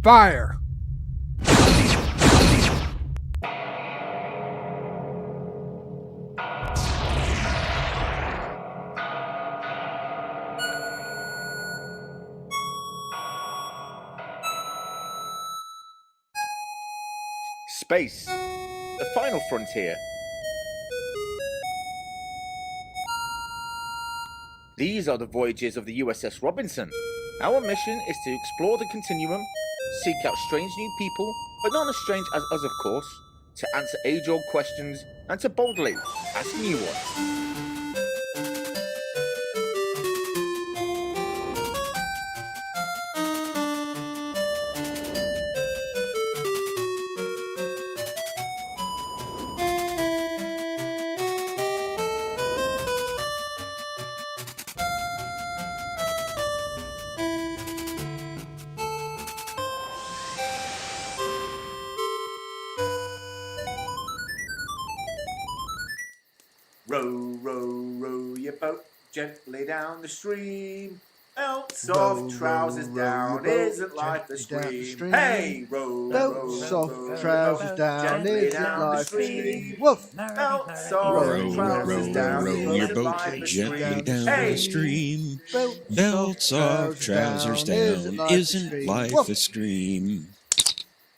Fire! Space, the final frontier. These are the voyages of the USS Robinson. Our mission is to explore the continuum, seek out strange new people, but not as strange as us of course, to answer age-old questions, and to boldly ask new ones. Row, row, row your boat gently down the stream. Belts off, trousers down, isn't life a scream? Hey, row, Belts row, off, row, trousers row, down, gently isn't down the life a stream. scream? Woof! Belts Row, off, trousers down, row your isn't boat life a gently scream? down the Hey, stream. Belts Belts off, trousers down, isn't life a scream?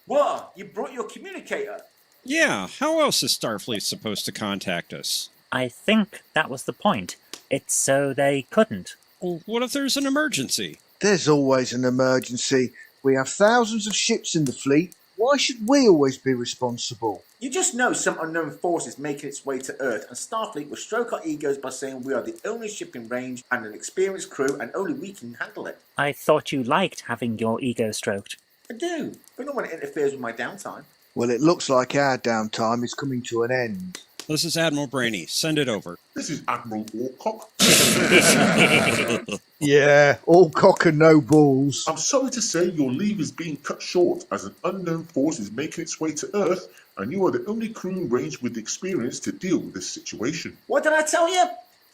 what? You brought your communicator? Yeah, how else is Starfleet supposed to contact us? I think that was the point. It's so they couldn't. Well, what if there's an emergency? There's always an emergency. We have thousands of ships in the fleet. Why should we always be responsible? You just know some unknown force is making its way to Earth, and Starfleet will stroke our egos by saying we are the only ship in range and an experienced crew, and only we can handle it. I thought you liked having your ego stroked. I do, but not when it interferes with my downtime. Well, it looks like our downtime is coming to an end. This is Admiral Brainy. Send it over. This is Admiral Orcock. Yeah, all cock and no balls. I'm sorry to say your leave is being cut short as an unknown force is making its way to Earth, and you are the only crew in range with the experience to deal with this situation. What did I tell you?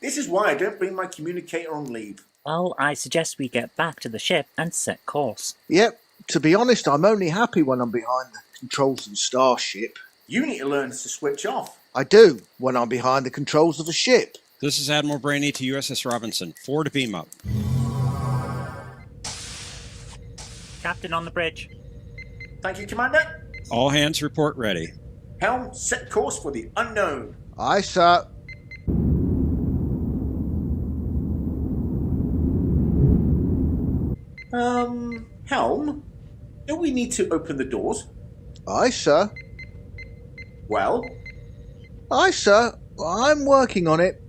This is why I don't bring my communicator on leave. Well, I suggest we get back to the ship and set course. Yep, to be honest, I'm only happy when I'm behind the controls of the starship. You need to learn to switch off. I do, when I'm behind the controls of a ship. This is Admiral Brainy to USS Robinson. 4 to beam up. Captain on the bridge. Thank you, Commander. All hands report ready. Helm, set course for the unknown. Aye, sir. Helm, do we need to open the doors? Aye, sir. Well, Aye, sir. I'm working on it.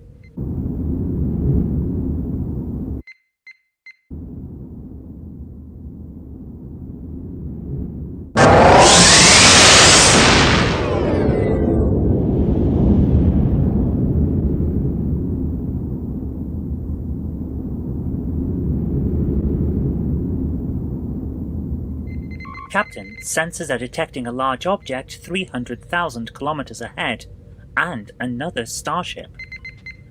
Captain, sensors are detecting a large object 300,000 kilometers ahead, and another starship.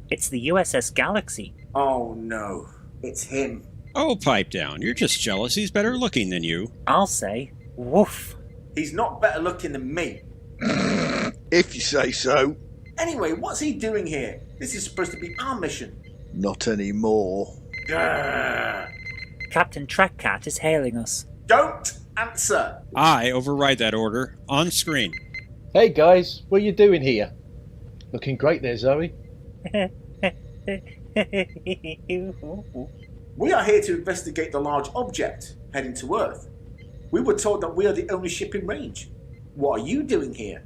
It's the USS Galaxy. oh no, it's him. Oh, pipe down. You're just jealous he's better looking than you. I'll say, woof. He's not better looking than me. If you say so. Anyway, what's he doing here? This is supposed to be our mission. Not anymore. Grrr. Captain Trekcat is hailing us. Don't answer. I override that order. On screen. Hey guys, what are you doing here? Looking great there, Zoe. We are here to investigate the large object heading to Earth. We were told that we are the only ship in range. What are you doing here?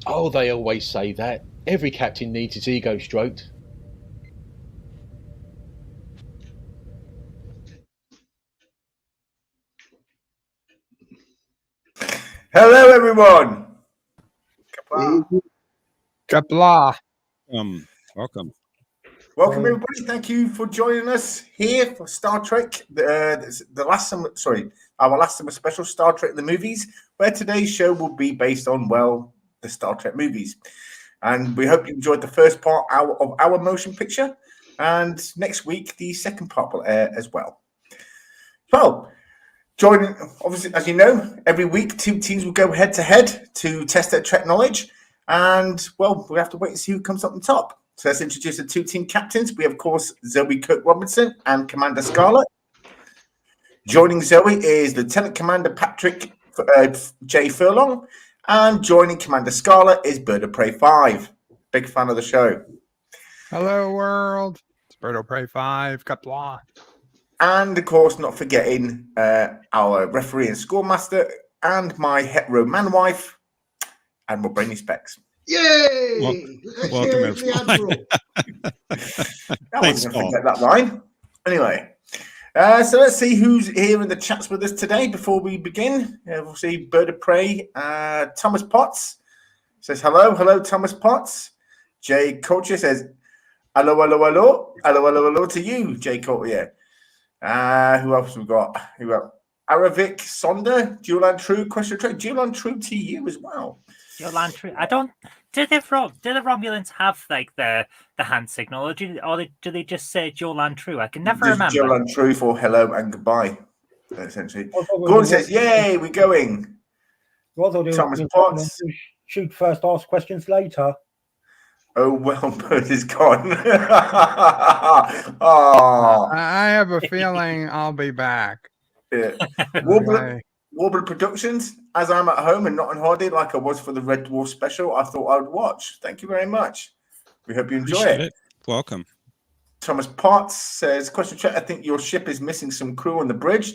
Oh, they always say that. Every captain needs his ego stroked. Hello, everyone. Kapla. Welcome. Welcome, everybody. Thank you for joining us here for Star Trek, our last summer special, Star Trek the movies, where today's show will be based on, well, the Star Trek movies. And we hope you enjoyed the first part of our motion picture. And next week, the second part will air as well. Well, joining, obviously, as you know, every week 2 teams will go head-to-head to test their Trek knowledge. And, well, we have to wait and see who comes up on top. So let's introduce the 2 team captains. We have, of course, Zoë Kirk Robinson and Commander Scarlet. Joining Zoë is Lieutenant Commander Patrick J. Furlong. And joining Commander Scarlet is Bird of Prey 5. Big fan of the show. Hello, world. It's Bird of Prey 5, Kapla. And, of course, not forgetting our referee and scoremaster and my hetero man wife, Admiral Brainy Specs. Yay! Welcome, Cheers, the Admiral. I wasn't going to forget that line. Anyway, so let's see who's here in the chats with us today before we begin. We'll see Bird of Prey. Thomas Potts says hello. Hello, Thomas Potts. Jay Coulter says hello, hello, hello. Hello, hello, hello to you, Jay Coulter. Who else we got? Aravik Sonder, Julian True, question Trek. Julian True to you as well. Julian True. I don't. Do the Romulans have like the hand signal, or do they just say Julian True? I can never remember. Julian True for hello and goodbye, essentially. Gordon says, "Yay, we're going." Thomas Potts. Shoot first, ask questions later. Oh, well, Bird is gone. Oh. I have a feeling I'll be back. Yeah. Anyway. Warbler Productions, as I'm at home and not on holiday like I was for the Red Dwarf special, I thought I would watch. Thank you very much. We hope you enjoy it. Welcome. Thomas Potts says, question check, I think your ship is missing some crew on the bridge.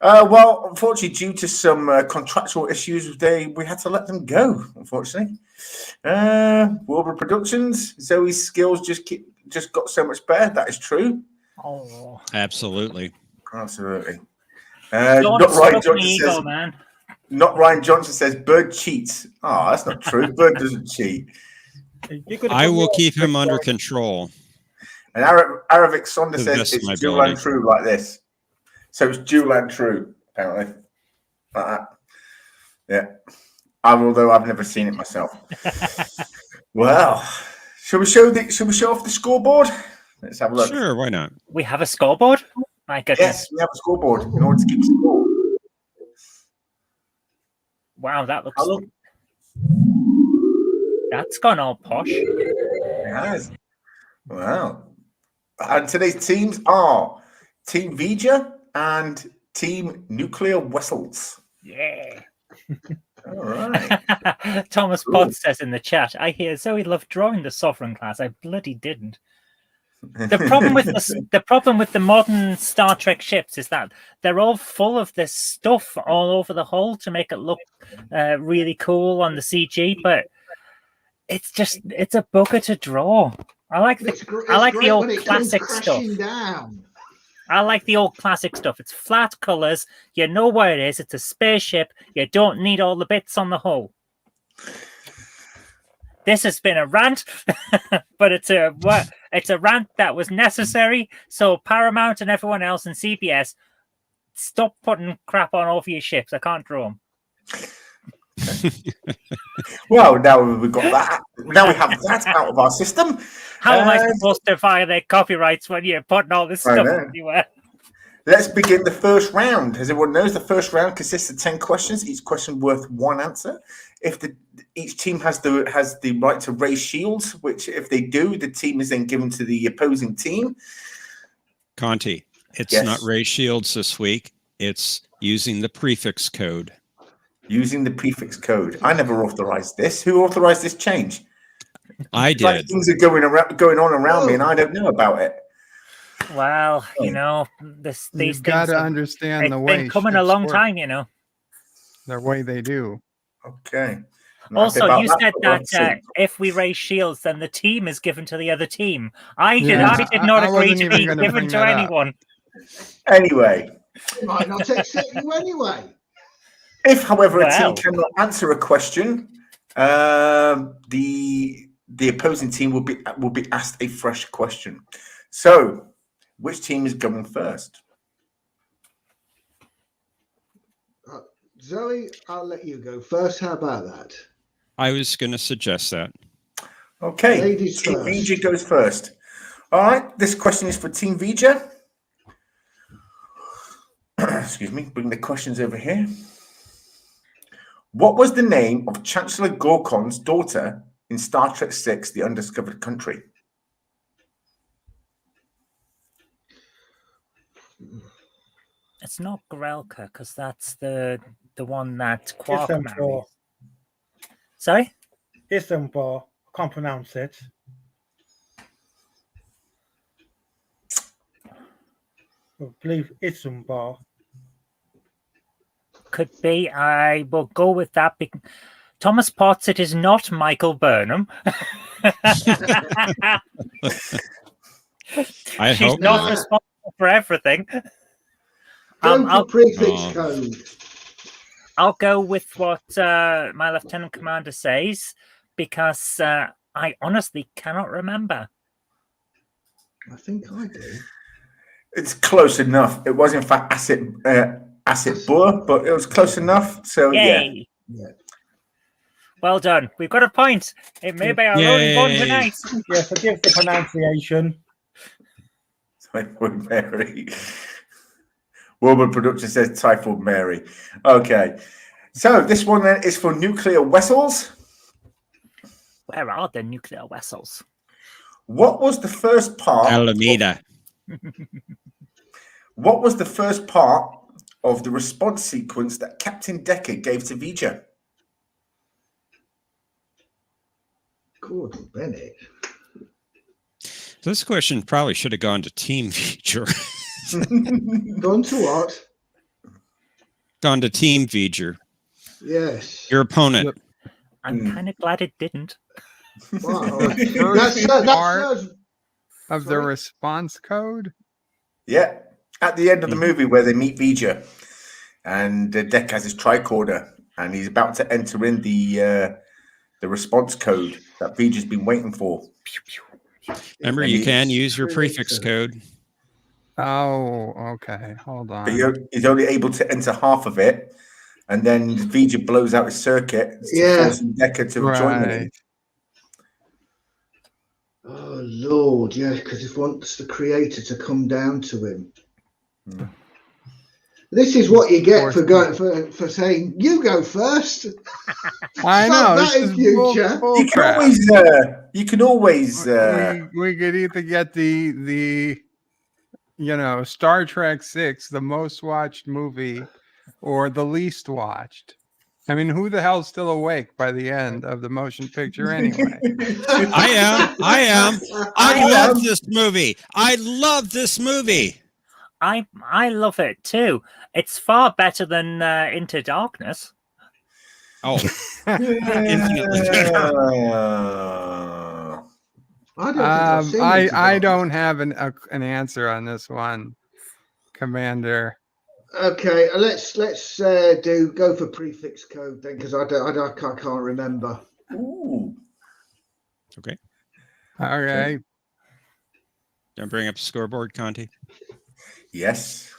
Well, unfortunately, due to some contractual issues, we had to let them go, unfortunately. Warbler Productions, Zoe's skills just got so much better. That is true. Oh, absolutely. Not Ryan Johnson says Bird cheats. Oh, that's not true. Bird doesn't cheat. I will keep him under control. And Aravik Sonder says it's dual and true like this. So it's dual and true, apparently. Like that. Yeah. Although I've never seen it myself. Well, shall we show off the scoreboard? Let's have a look. Sure, why not? We have a scoreboard? My goodness. Yes, we have a scoreboard in order to keep score. Wow, that looks. That's gone all posh. It has. Wow. And today's teams are Team Vija and Team Nuclear Vessels. Yeah. All right. Thomas Potts says in the chat, I hear Zoe loved drawing the Sovereign class. I bloody didn't. The problem with the modern Star Trek ships is that they're all full of this stuff all over the hull to make it look really cool on the CG, but it's a bugger to draw. I like the old classic stuff. I like the old classic stuff. It's flat colors. You know where it is. It's a spaceship. You don't need all the bits on the hull. This has been a rant, but it's a rant that was necessary. So Paramount and everyone else and CBS, stop putting crap on all of your ships. I can't draw them. Well, now we've got that. Now we have that out of our system. How am I supposed to violate copyrights when you're putting all this stuff everywhere? Let's begin the first round. As everyone knows, the first round consists of 10 questions, each question worth 1 answer. If each team has the right to raise shields, which if they do, the team is then given to the opposing team. Conti, it's not raise shields this week. It's using the prefix code. Using the prefix code. I never authorized this. Who authorized this change? I did. Like things are going on around me, and I don't know about it. Well, you know, these got to understand the way. It's been coming a long time, you know. The way they do. Okay. Also, you said that if we raise shields, then the team is given to the other team. I did not agree to be given to anyone. Anyway. It might not accept you anyway. If, however, a team cannot answer a question, the opposing team will be asked a fresh question. So, which team is going first? Zoe, I'll let you go first. How about that? I was going to suggest that. Okay, Ladies Team first. Vija goes first. All right, this question is for Team Vija. Excuse me, bring the questions over here. What was the name of Chancellor Gorkon's daughter in Star Trek VI, The Undiscovered Country? It's not Grelka, because that's the one that Quark married. Isambor. Sorry? Isambor. I can't pronounce it. I believe Isambor. Could be. I will go with that. Thomas Potts, it is not Michael Burnham. I She's hope not not. responsible for everything. Go for prefix code. I'll go with what my Lieutenant Commander says, because I honestly cannot remember. I think I do. It's close enough. It was in fact Acid Boer, but it was close enough. So Yay! Yeah. Well done. We've got a point. It may be our only one Yay. tonight. Yeah, forgive the pronunciation. Typhoid Mary. Warburg Production says Typhoid Mary. Okay. So this one then is for nuclear vessels. Where are the nuclear vessels? What was the first part? Alameda. What was the first part of the response sequence that Captain Decker gave to Vija? Gordon Bennett. This question probably should have gone to Team V'ger. Gone to what? Gone to Team V'ger. Yes. Your opponent. I'm kind of glad it didn't. Wow. First That part serves- of the Sorry? response code. Yeah. At the end of the movie where they meet Vija and Deck has his tricorder and he's about to enter in the response code that Vija's been waiting for. Remember, you can use your prefix code. Oh, okay. Hold But on. he's only able to enter half of it, and then Vija blows out his circuit to force Decker to join him. Right. Oh Lord, yeah, because he wants the creator to come down to him. This is what you get for going for saying you go first. I know. That This in is bull future. crap. You can always. We could either get the Star Trek 6, the most watched movie, or the least watched. I mean, who the hell's still awake by the end of the motion picture anyway? I am. I love this movie. I love this movie. I love it too. It's far better than Into Darkness. Oh, infinitely better. I don't have an answer on this one, Commander. Okay, let's go for prefix code then, because I can't remember. Ooh. Okay. Okay. Don't bring up the scoreboard, Conti. Yes.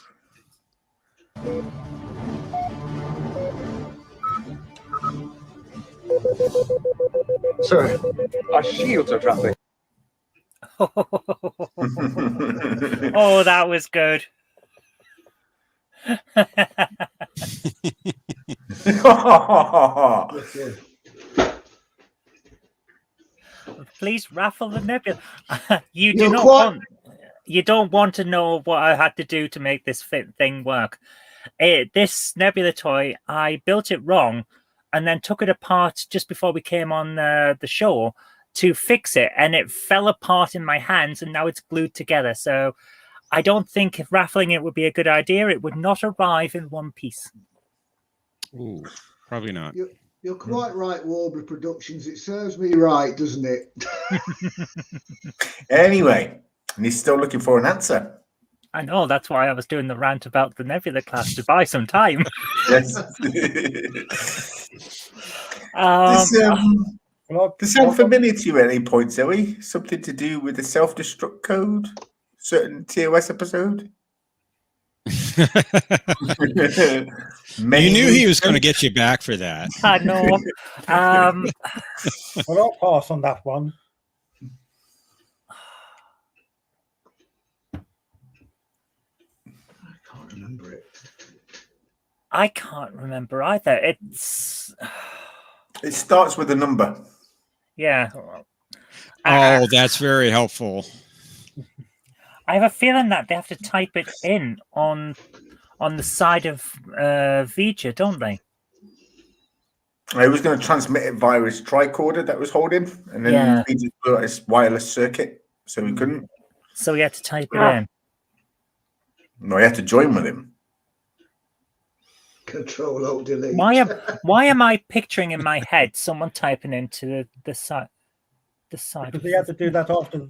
Sir, our shields are dropping. Oh, that was good. Please raffle the nebula. You don't want to know what I had to do to make this thing work. This nebula toy, I built it wrong and then took it apart just before we came on the show to fix it, and it fell apart in my hands, and now it's glued together. So I don't think if raffling it would be a good idea. It would not arrive in one piece. Ooh, probably not. You're quite right, Warburg Productions. It serves me right, doesn't it? Anyway, and he's still looking for an answer. I know, that's why I was doing the rant about the Nebula class to buy some time. Yes. Does sound familiar to you at any point, Zoe? Something to do with the self-destruct code? Certain TOS episode? You knew he was going to get you back for that. I know. Well, I'll pass on that one. remember it. I can't remember either. It starts with a number. Yeah. Oh, that's very helpful. I have a feeling that they have to type it in on the side of Vija, don't they? It was going to transmit it via his tricorder that was holding, and then he just blew out his wireless circuit, so he couldn't. So he had to type it in. No, he had to join with him. Control Alt Delete. Why am I picturing in my head someone typing into the side? Because he had to do that after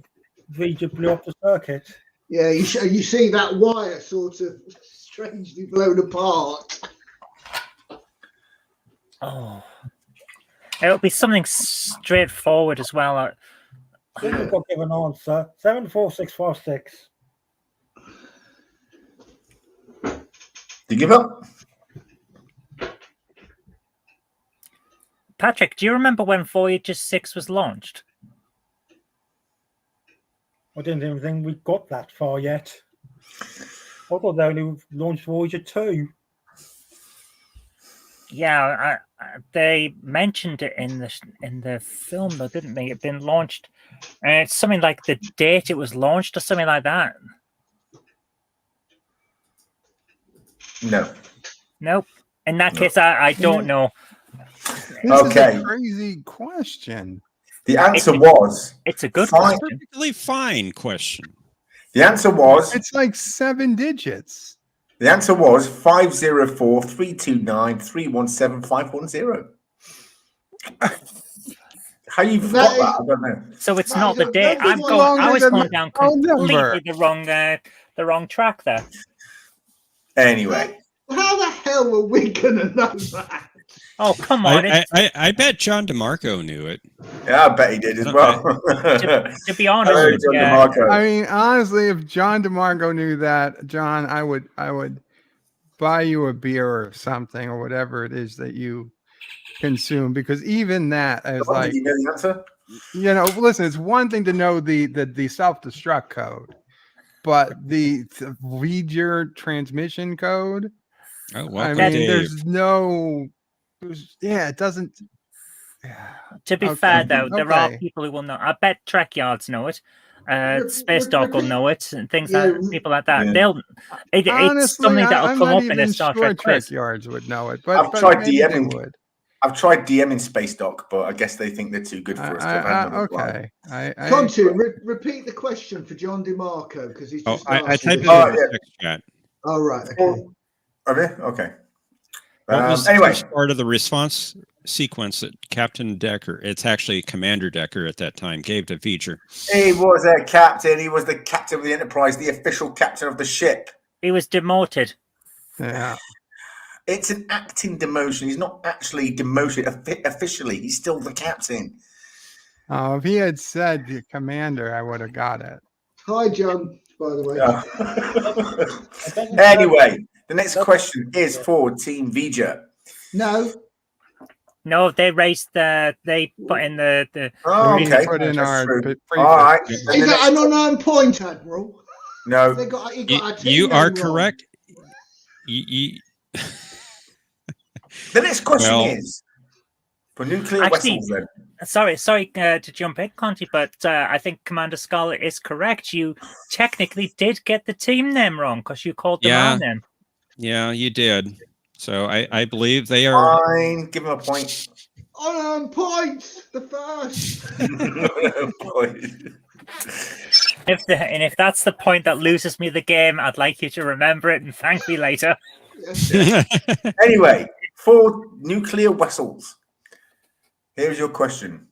Vija blew up the circuit. Yeah, you see that wire sort of strangely blown apart. Oh, it'll be something straightforward as well. We've got to give an answer. 74656. Do you give up? Patrick, do you remember when Voyager 6 was launched? I didn't even think we got that far yet. I thought they only launched Voyager 2. Yeah, they mentioned it in the film, though, didn't they? It'd been launched. It's something like the date it was launched, or something like that. No. Nope. In that case, I don't know. This is a crazy question. The answer was... It's a good question. Perfectly fine question. The answer was... It's like 7 digits. The answer was 504-329-317-510. How you forgot that? I don't know. So it's not the date. I was going down completely the wrong track there. Anyway. How the hell were we going to know that? Oh, come on. I bet John DeMarco knew it. Yeah, I bet he did as well. To be honest, I mean, honestly, if John DeMarco knew that, John, I would buy you a beer or something or whatever it is that you consume, because even that is like, you know the answer? You know, listen, it's one thing to know the self-destruct code, but the read transmission code. Oh, I welcome, mean, Dave. it doesn't. To be fair, though, there are people who will know. I bet Trek Yards know it. Space Dock will know it, and things like people like that. Yeah. It's something that'll come up in a Star Trek quiz. Trek Yards would know it, but I've tried maybe they DMing. would. I've tried DMing Space Dock, but I guess they think they're too good for us. Okay. Conti, repeat the question for John DeMarco, because he's just I asked typed it you. in the text chat. Oh, right. Okay. Okay. What was anyway, the first part of the response sequence that Captain Decker, it's actually Commander Decker at that time, gave to V'ger? He was a captain. He was the captain of the Enterprise, the official captain of the ship. He was demoted. Yeah. It's an acting demotion. He's not actually demoted officially. He's still the captain. Oh, if he had said the commander, I would have got it. Hi, John, by the way. Anyway, the next question is for Team V'ger. No, they raised they put in the Oh, okay. Put in our all right. Is that an unknown point, Admiral? No. You are correct. The next question is for nuclear vessels. Then. Sorry to jump in, Conti, but I think Commander Scarlet is correct. You technically did get the team name wrong because you called them out then. Yeah, you did. So I believe they are. Fine, give them a point. On points, the first. If that's the point that loses me the game, I'd like you to remember it and thank me later. Anyway, for nuclear vessels, here's your question: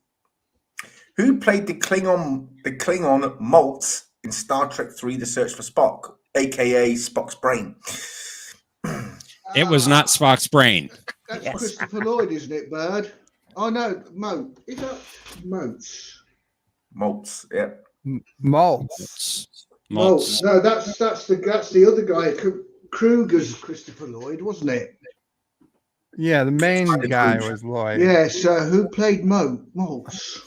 who played the Klingon Maltz in Star Trek III: The Search for Spock, aka Spock's brain? It was not Spock's brain. That's Christopher Lloyd, isn't it, Bird? Oh no, Moat. Is that Moats? Maltz, yeah. Maltz. No, that's the other guy. Kruger's Christopher Lloyd, wasn't it? Yeah, the main guy was Lloyd. Yeah, so who played Maltz?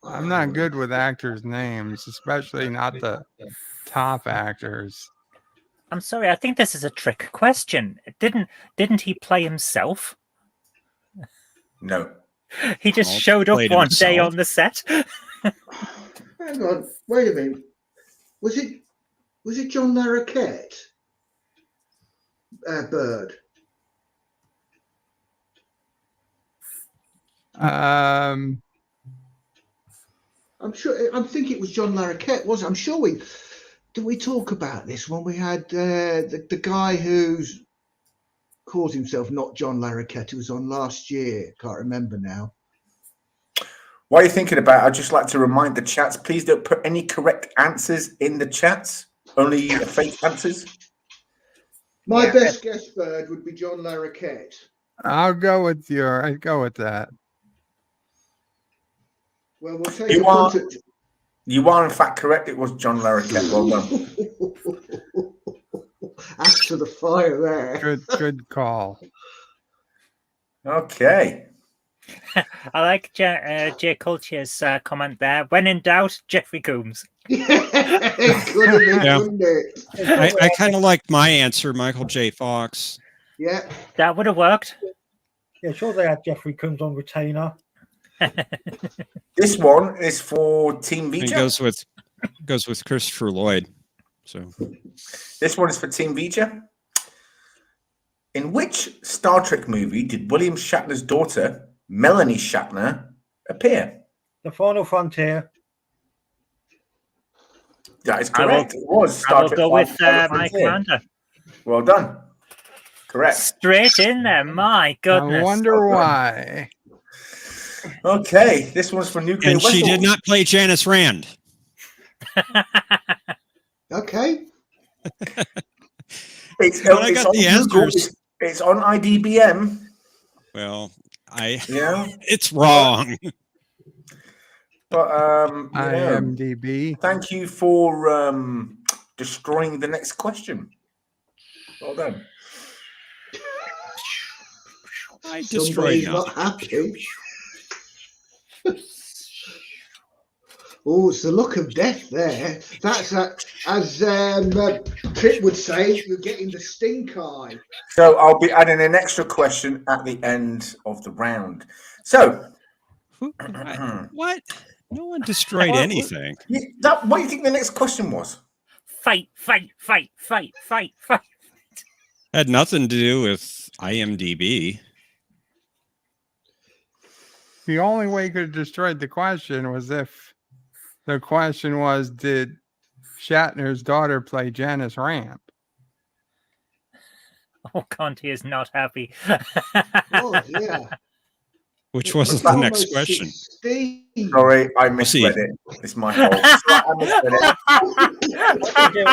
I'm not good with actors' names, especially not the top actors. I'm sorry, I think this is a trick question. Didn't he play himself? No. He just Well, showed up played one day himself. on the set. Hang on, wait a minute. Was it John Larroquette? Bird. Um, I'm sure. I'm thinking it was John Larroquette, wasn't it? I'm sure did we talk about this when we had the guy who's calls himself not John Larroquette, who was on last year. Can't remember now. While you're thinking about it, I'd just like to remind the chats, please don't put any correct answers in the chats. Only fake answers. My best guess, Bird, would be John Larroquette. I'd go with that. Well, we'll take You a are, punt at... you are in fact correct. It was John Larroquette. Well done. Axe to the fire there. Good call. Okay. I like Jay Culture's comment there. When in doubt, Jeffrey Coombs. It could have been, Yeah. couldn't it? I kind of liked my answer, Michael J. Fox. Yeah. That would have worked. Yeah, sure they had Jeffrey Combs on retainer. This one is for Team It Vija. goes with Christopher Lloyd. So This one is for Team Vija. In which Star Trek movie did William Shatner's daughter, Melanie Shatner, appear? The Final Frontier. That is correct. It was I Star will Trek go with Final my Frontier. commander. Well done. Correct. Straight in there. My goodness. I wonder why. Okay, this one's for Nuclear and she Vessel. did not play Janice Rand. Okay. It's, When I it's got on the Google. answers. It's on IDBM. Well, Yeah. it's wrong. But IMDb. thank you for destroying the next question. Well done. I destroyed Somebody's nothing. not happy. Oh, it's the look of death there. That's as Trip would say, you're getting the stink eye. So I'll be adding an extra question at the end of the round. So, What? No one destroyed anything. what do you think the next question was? Fight. Had nothing to do with IMDb. The only way you could have destroyed the question was if the question was, did Shatner's daughter play Janice Rand? Oh, Conti is not happy. Oh, yeah. Which wasn't the next question. Sorry, I misread it. It's my fault. I misread it.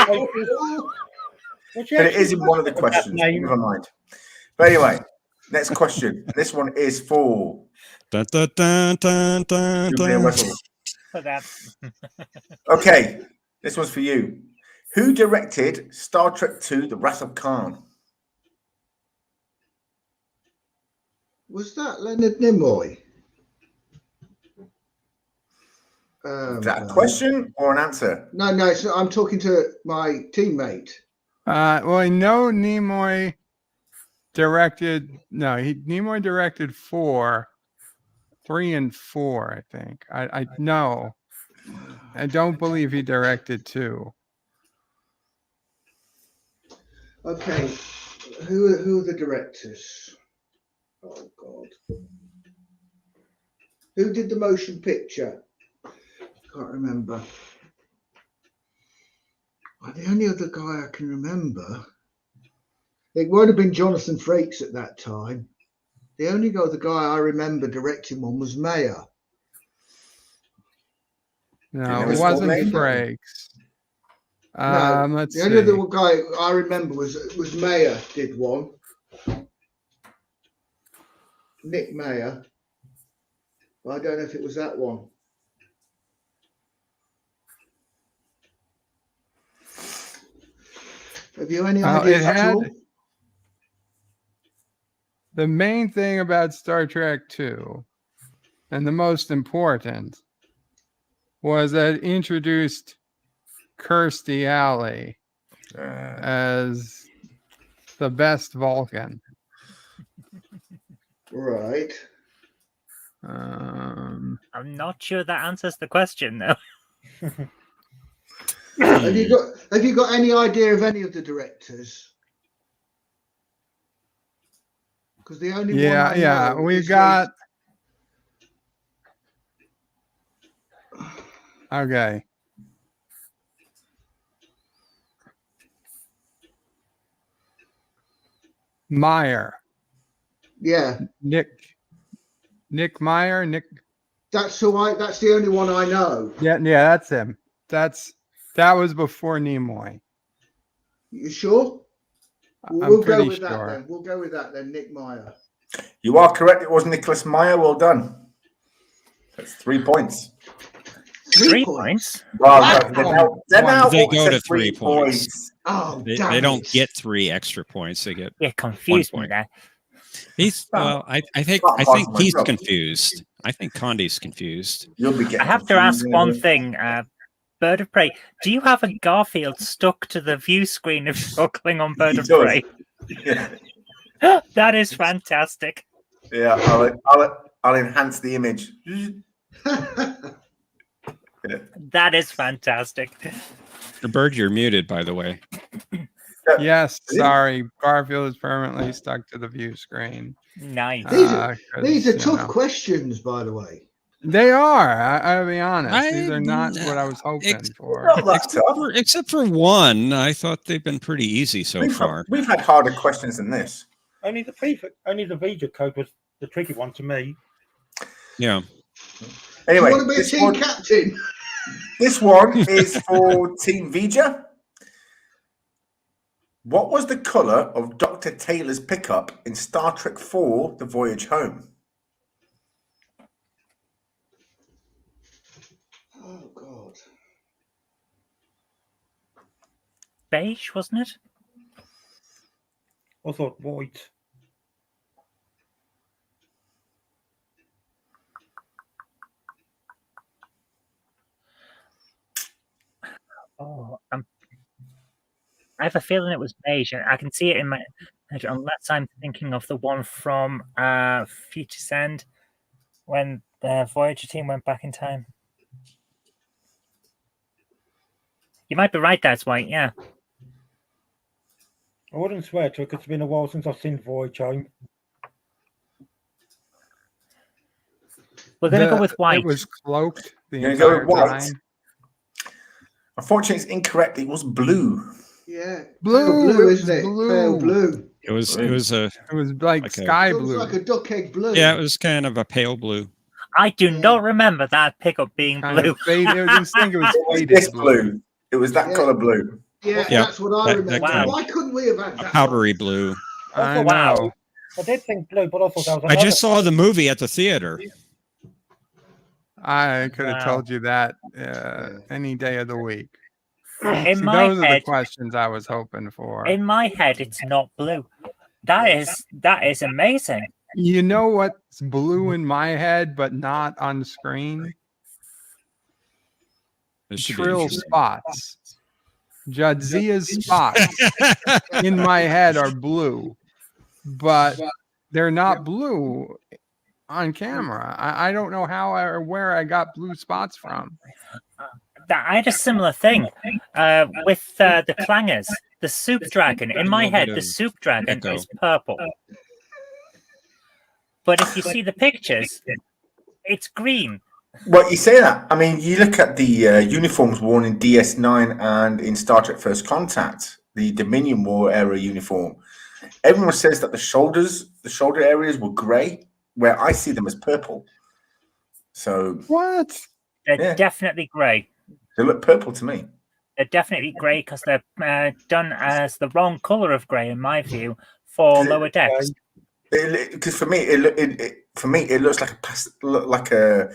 But it is in one of the questions. Never mind. But anyway, next question. This one is for Dun, dun, dun, dun, dun, Nuclear dun. Vessel. For that. Okay, this one's for you. Who directed Star Trek II: The Wrath of Khan? Was that Leonard Nimoy? Is that a question or an answer? No. So I'm talking to my teammate. Well, I know Nimoy directed. No, Nimoy directed 3 and 4. I think. I know. I don't believe he directed 2. Okay, who are the directors? Oh God, who did the motion picture? Can't remember. Well, the only other guy I can remember, it won't have been Jonathan Frakes at that time. The only other guy I remember directing one was Mayer. No, it wasn't Frakes. No, Let's the only see. other guy I remember was Mayer did one. Nick Mayer. I don't know if it was that one. Have you any ideas at all? The main thing about Star Trek 2, and the most important, was that it introduced Kirstie Alley as the best Vulcan. Right. I'm not sure that answers the question, though. Have you got any idea of any of the directors? Because the only one I know we is got. Okay. Meyer. Yeah. Nick Meyer. That's the only one I know. Yeah, that's him. That was before Nimoy. You sure? We'll go with that then. We'll go with that then, Nick Meyer. You are correct. It was Nicholas Meyer. Well done. That's 3 points. 3 points? Well, they're now they up go to 3 points. Oh, they don't get 3 extra points. They get confused 1 me point. there. He's I think he's confused. I think Condi's confused. I have to ask one thing, Bird of Prey. Do you have a Garfield stuck to the view screen of your Klingon Bird of Prey? Yeah. That is fantastic. Yeah, I'll enhance the image. That is fantastic. Bird, you're muted, by the way. Yes, sorry. Garfield is permanently stuck to the view screen. Nice. These are tough questions, by the way. They are. I'll be honest. These are not what I was hoping for. Except for one, I thought they've been pretty easy so far. We've had harder questions than this. Only the Vega code was the tricky one to me. Yeah. Anyway, you want to be a team captain? This one is for Team Vija. What was the color of Dr. Taylor's pickup in Star Trek IV: The Voyage Home? Oh God. Beige, wasn't it? I thought white. Oh, I have a feeling it was beige. I can see it in my head, unless I'm thinking of the one from Future's End when the Voyager team went back in time. You might be right, that's white, yeah. I wouldn't swear to it because it's been a while since I've seen Voyage Home. We're going to go with white. It was cloaked the You're gonna entire go with white? time. Unfortunately, it's incorrect. It was blue. Yeah. Blue, isn't it? Pale blue. It was like sky Looks blue. like a duck egg blue. Yeah, it was kind of a pale blue. I do not remember that pickup being Kind blue. of faded. I just think it was faded This blue. It was that color blue. Yeah, Yeah. that's what I remember. Wow. Why couldn't we have had that? Powdery blue. I Wow. know. I did think blue, but I thought that was I just saw the movie at the theater. I could have Wow. told you that any day of the week. In See, my those are the head, questions I was hoping for. in my head, it's not blue. That is amazing. You know what's blue in my head, but not on screen? This should be Trill interesting. spots. Jadzia's spots in my head are blue, but they're not blue on camera. I don't know how or where I got blue spots from. I had a similar thing with the clangers. The soup dragon. In my head, the soup dragon echo. is purple. But if you see the pictures, it's green. Well, you say that. I mean, you look at the uniforms worn in DS9 and in Star Trek First Contact, the Dominion War era uniform. Everyone says that the shoulder areas were grey, where I see them as purple. So What? They're definitely grey. they look purple to me. They're definitely grey because they're done as the wrong colour of grey, in my view, for lower decks. Because for me, it looks like a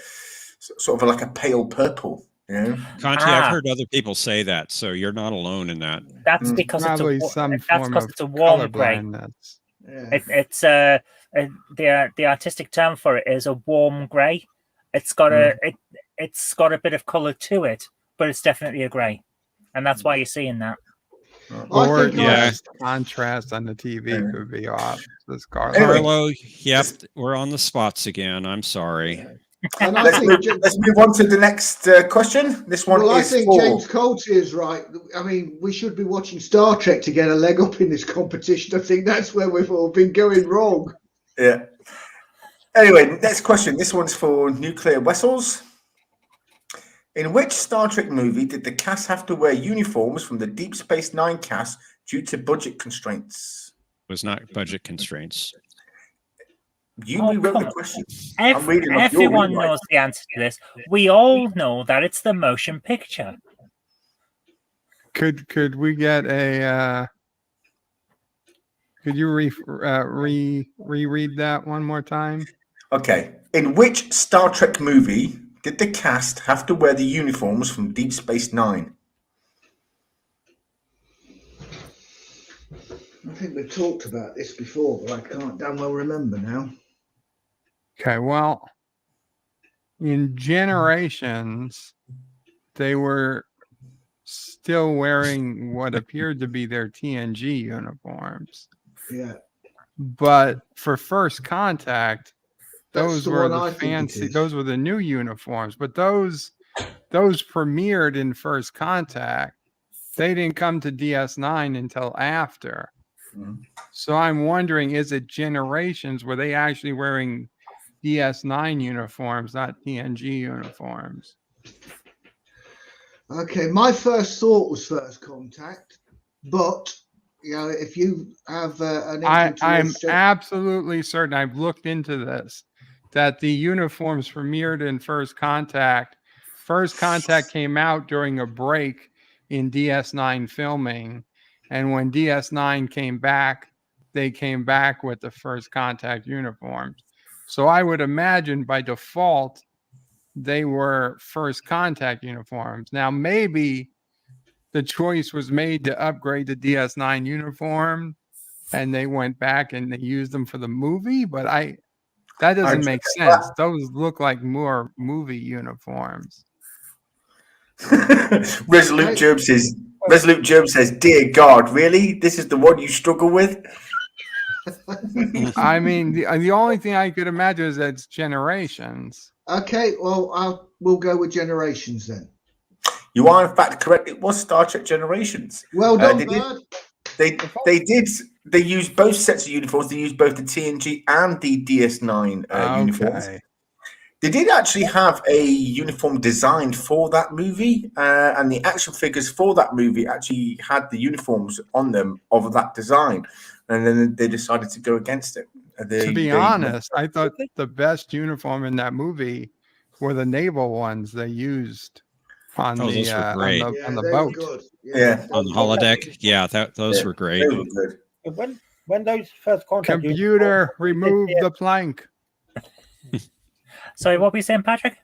sort of like a pale purple. You know? Conti, I've heard other people say that, so you're not alone in that. That's because Probably it's some that's form because of it's a warm grey. colorblindness. Yeah. It's the artistic term for it is a warm grey. It's got a bit of colour to it, but it's definitely a grey. and that's why you're seeing that. Or think yes, contrast on the TV could be off. The Scarlet. Anyway. Carlo, yep, we're on the spots again. I'm sorry. And I Let's think move on to the next question. This one I is think for... James Colty is right. I mean, we should be watching Star Trek to get a leg up in this competition. I think that's where we've all been going wrong. Yeah. Anyway, next question. This one's for Nuclear Vessels. In which Star Trek movie did the cast have to wear uniforms from the Deep Space Nine cast due to budget constraints? It was not budget constraints. You rewrote the question. Everyone knows the answer to this. We all know that it's the motion picture. Could we get a? Could you reread that one more time? Okay. In which Star Trek movie did the cast have to wear the uniforms from Deep Space Nine? I think we've talked about this before, but I can't damn well remember now. Okay, well, in Generations, they were still wearing what appeared to be their TNG uniforms. Yeah. But for First Contact, those were the I think it fancy, is. those were the new uniforms. But those premiered in First Contact. They didn't come to DS9 until after. So I'm wondering, is it Generations? Were they actually wearing DS9 uniforms, not TNG uniforms? Okay, my first thought was First Contact, but if you have an I'm absolutely certain, I've looked into this, that the uniforms premiered in First Contact. First Contact came out during a break in DS9 filming, and when DS9 came back, they came back with the First Contact uniforms. So I would imagine by default, they were First Contact uniforms. Now, maybe the choice was made to upgrade the DS9 uniform, and they went back and they used them for the movie, but that doesn't make sense. Those look like more movie uniforms. Resolute Job says, "Dear God, really? This is the one you struggle with?" I mean, the only thing I could imagine is that it's Generations. Okay, well, we'll go with Generations then. You are in fact correct. It was Star Trek Generations. Well done, Bud. They used both sets of uniforms. They used both the TNG and the DS9 uniforms. They did actually have a uniform designed for that movie, and the action figures for that movie actually had the uniforms on them of that design, and then they decided to go against it. To be honest, I thought the best uniform in that movie were the naval ones they used on the boat. Good. On the holodeck. Yeah, those were great. They were good. When those First Contact Computer, remove the plank. Sorry, what were you saying, Patrick?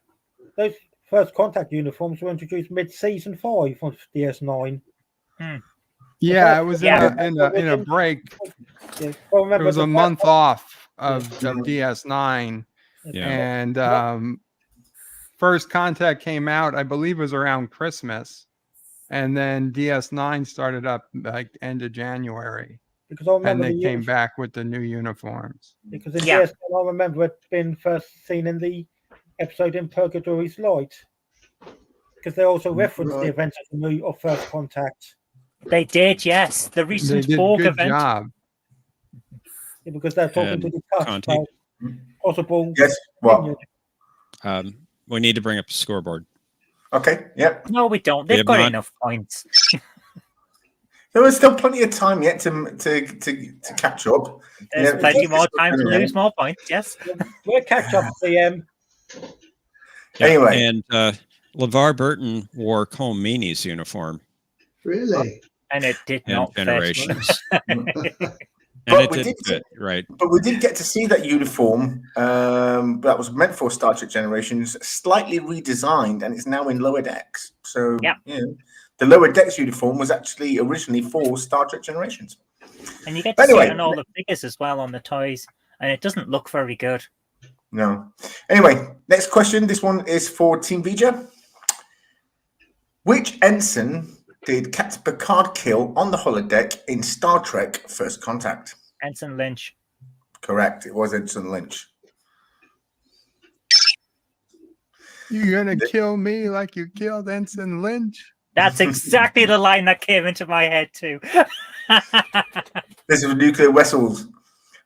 Those First Contact uniforms were introduced mid-season 5 on DS9. Yeah, it was in a break. Yeah, it was a month off of DS9, and First Contact came out, I believe, it was around Christmas, and then DS9 started up like end of January. Because I remember and they came back with the new uniforms. Because in DS9, I remember it being first seen in the episode in Purgatory's Light. Because they also referenced the events of First Contact. They did, yes. The recent Borg event. Good job. Yeah, because they're talking to the cast about possible. Yes. What? We need to bring up the scoreboard. Okay. Yep. No, we don't. They've got enough points. There was still plenty of time yet to catch up. There's plenty more time to lose more points. Yes, we'll catch up. Anyway, and LeVar Burton wore Cole Meany's uniform. Really? And it did not Generations. But it did fit, right? But we did get to see that uniform that was meant for Star Trek Generations, slightly redesigned, and it's now in Lower Decks. So the Lower Decks uniform was actually originally for Star Trek Generations. And you get to see it on all the figures as well on the toys, and it doesn't look very good. No. Anyway, next question. This one is for Team Vija. Which ensign did Captain Picard kill on the holodeck in Star Trek First Contact? Ensign Lynch. Correct. It was Ensign Lynch. You're gonna kill me like you killed Ensign Lynch? That's exactly the line that came into my head too. This is nuclear vessels.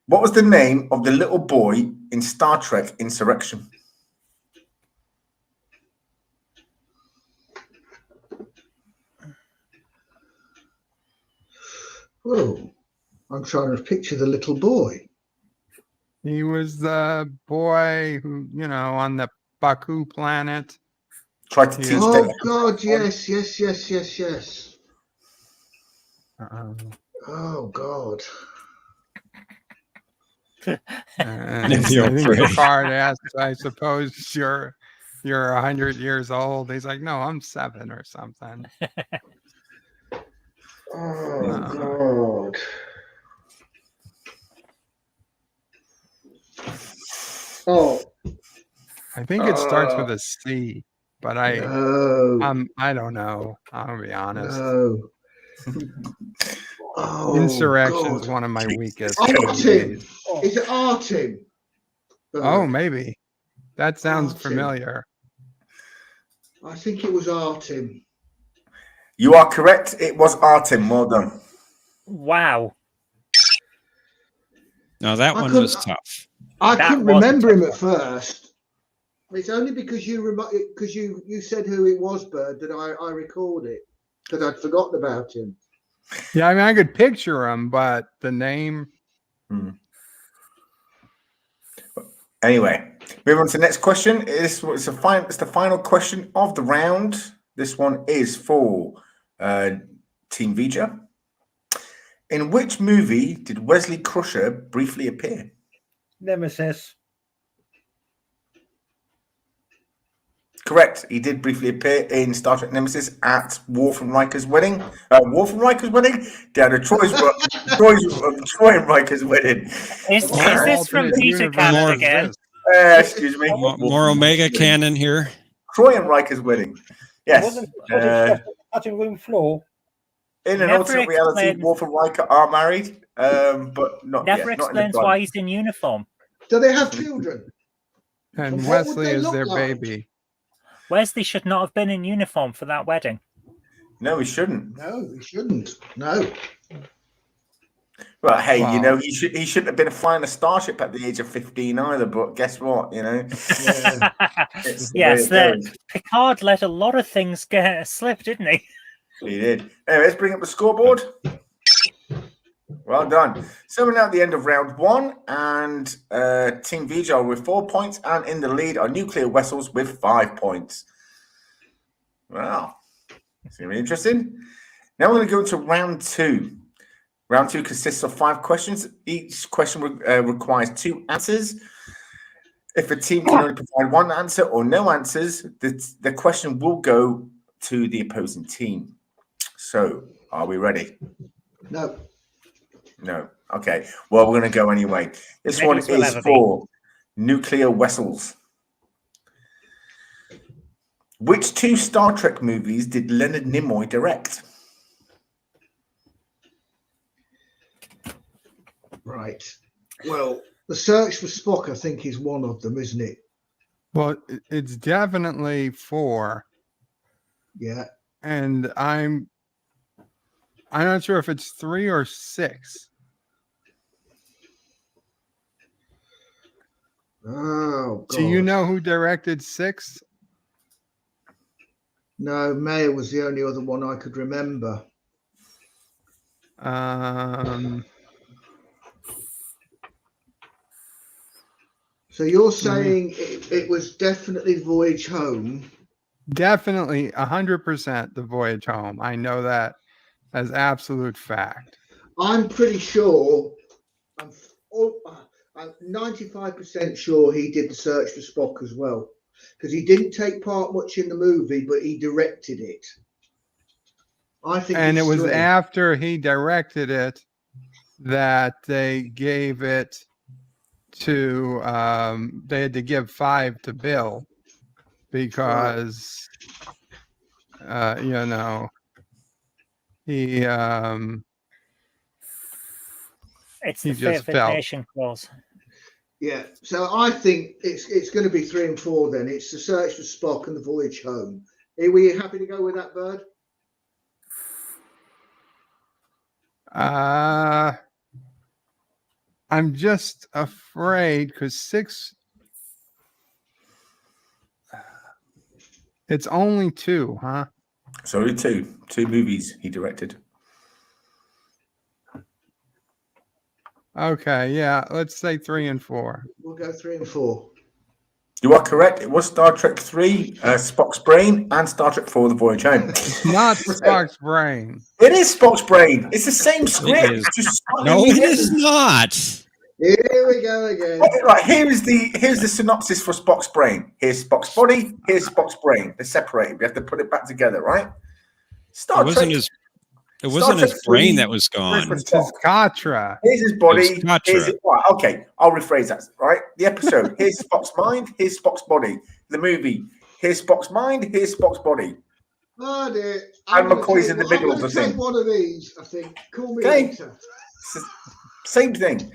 What was the name of the little boy in Star Trek Insurrection? Oh, I'm trying to picture the little boy. He was the boy who, on the Baku planet. Tried to teach Oh them. God, yes. Oh God. And I Feel think free. Picard asks, I suppose you're 100 years old. He's like, no, I'm 7 or something. Oh God. Oh, I think it starts with a C, but I don't know. I'll be honest. No. Oh, Insurrection's God. one of my weakest. Artin. movies. Is it Artin? Oh, maybe. That sounds Artin. familiar. I think it was Artin. You are correct. It was Artin. Well done. Wow. Now that one was tough. I That couldn't was a remember tough him one. at first. It's only because you said who it was, Bird, that I recalled it because I'd forgotten about him. Yeah, I mean, I could picture him, but the name. Anyway, move on to the next question. It's the final question of the round. This one is for Team Vija. In which movie did Wesley Crusher briefly appear? Nemesis. Correct. He did briefly appear in Star Trek Nemesis at Worf and Riker's wedding. Worf and Riker's wedding? Down to Troy and Riker's wedding. Is this from alternate Peter universe Cannon is again? this? Excuse me. More Omega canon here. Troy and Riker's wedding. Yes. Wasn't stuff on the cutting room floor? In an Never alternate reality, explains- Worf and Riker are married, but not Never yet. Not in the explains prime. why he's in uniform. Do they have children? And What would Wesley they is look their like? baby. Wesley should not have been in uniform for that wedding. No, he shouldn't. No, he shouldn't. No. Well, hey, Wow. he shouldn't have been flying a starship at the age of 15 either. But guess what? It's the Yes, way it goes. Picard let a lot of things get slip, didn't he? He did. Anyway, let's bring up the scoreboard. Well done. So we're now at the end of round one, and Team Vija with 4 points, and in the lead are Nuclear Vessels with 5 points. Wow. It's going to be interesting. Now we're going to go into round two. Round two consists of 5 questions. Each question requires 2 answers. If a team can only provide 1 answer or no answers, the question will go to the opposing team. So, are we ready? No. No. Okay. Well, we're going to go anyway. This Ready one as we'll is ever for Nuclear Vessels. Which 2 Star Trek movies did Leonard Nimoy direct? Right. Well, The Search for Spock, I think, is one of them, isn't it? Well, it's definitely 4. Yeah. And I'm not sure if it's 3 or 6. Oh, God. Do you know who directed 6? No, Mayer was the only other one I could remember. So you're saying it was definitely Voyage Home? Definitely 100% The Voyage Home. I know that as absolute fact. I'm pretty sure, I'm 95% sure he did The Search for Spock as well. Because he didn't take part much in the movie, but he directed it. I think And it it's was 3. after he directed it that they gave it to, they had to give 5 to Bill because, He It's He the just favored felt. nation clause. Yeah, so I think it's going to be 3 and 4 then. It's The Search for Spock and The Voyage Home. Are we happy to go with that, Bird? I'm just afraid because 6. It's only 2, huh? Sorry, two movies he directed. Okay, yeah. Let's say 3 and 4. We'll go 3 and 4. You are correct. It was Star Trek 3, Spock's Brain, and Star Trek 4, The Voyage Home. Not Spock's brain. It is Spock's Brain. It's the same script. is. Just No, it is not. Here we go again. Right, here's the synopsis for Spock's Brain. Here's Spock's body. Here's Spock's brain. They're separated. We have to put it back together, right? It wasn't his brain that was gone. It's his Katra. Here's his body. It's Katra. Here's it. Right, okay, I'll rephrase that. Right, the episode. Here's Spock's mind. Here's Spock's body. The movie. Here's Spock's mind. Here's Spock's body. Oh dear. And McCoy's in the middle of the I'm going to thing. take one of these, I think. Call me Okay. later. Same thing,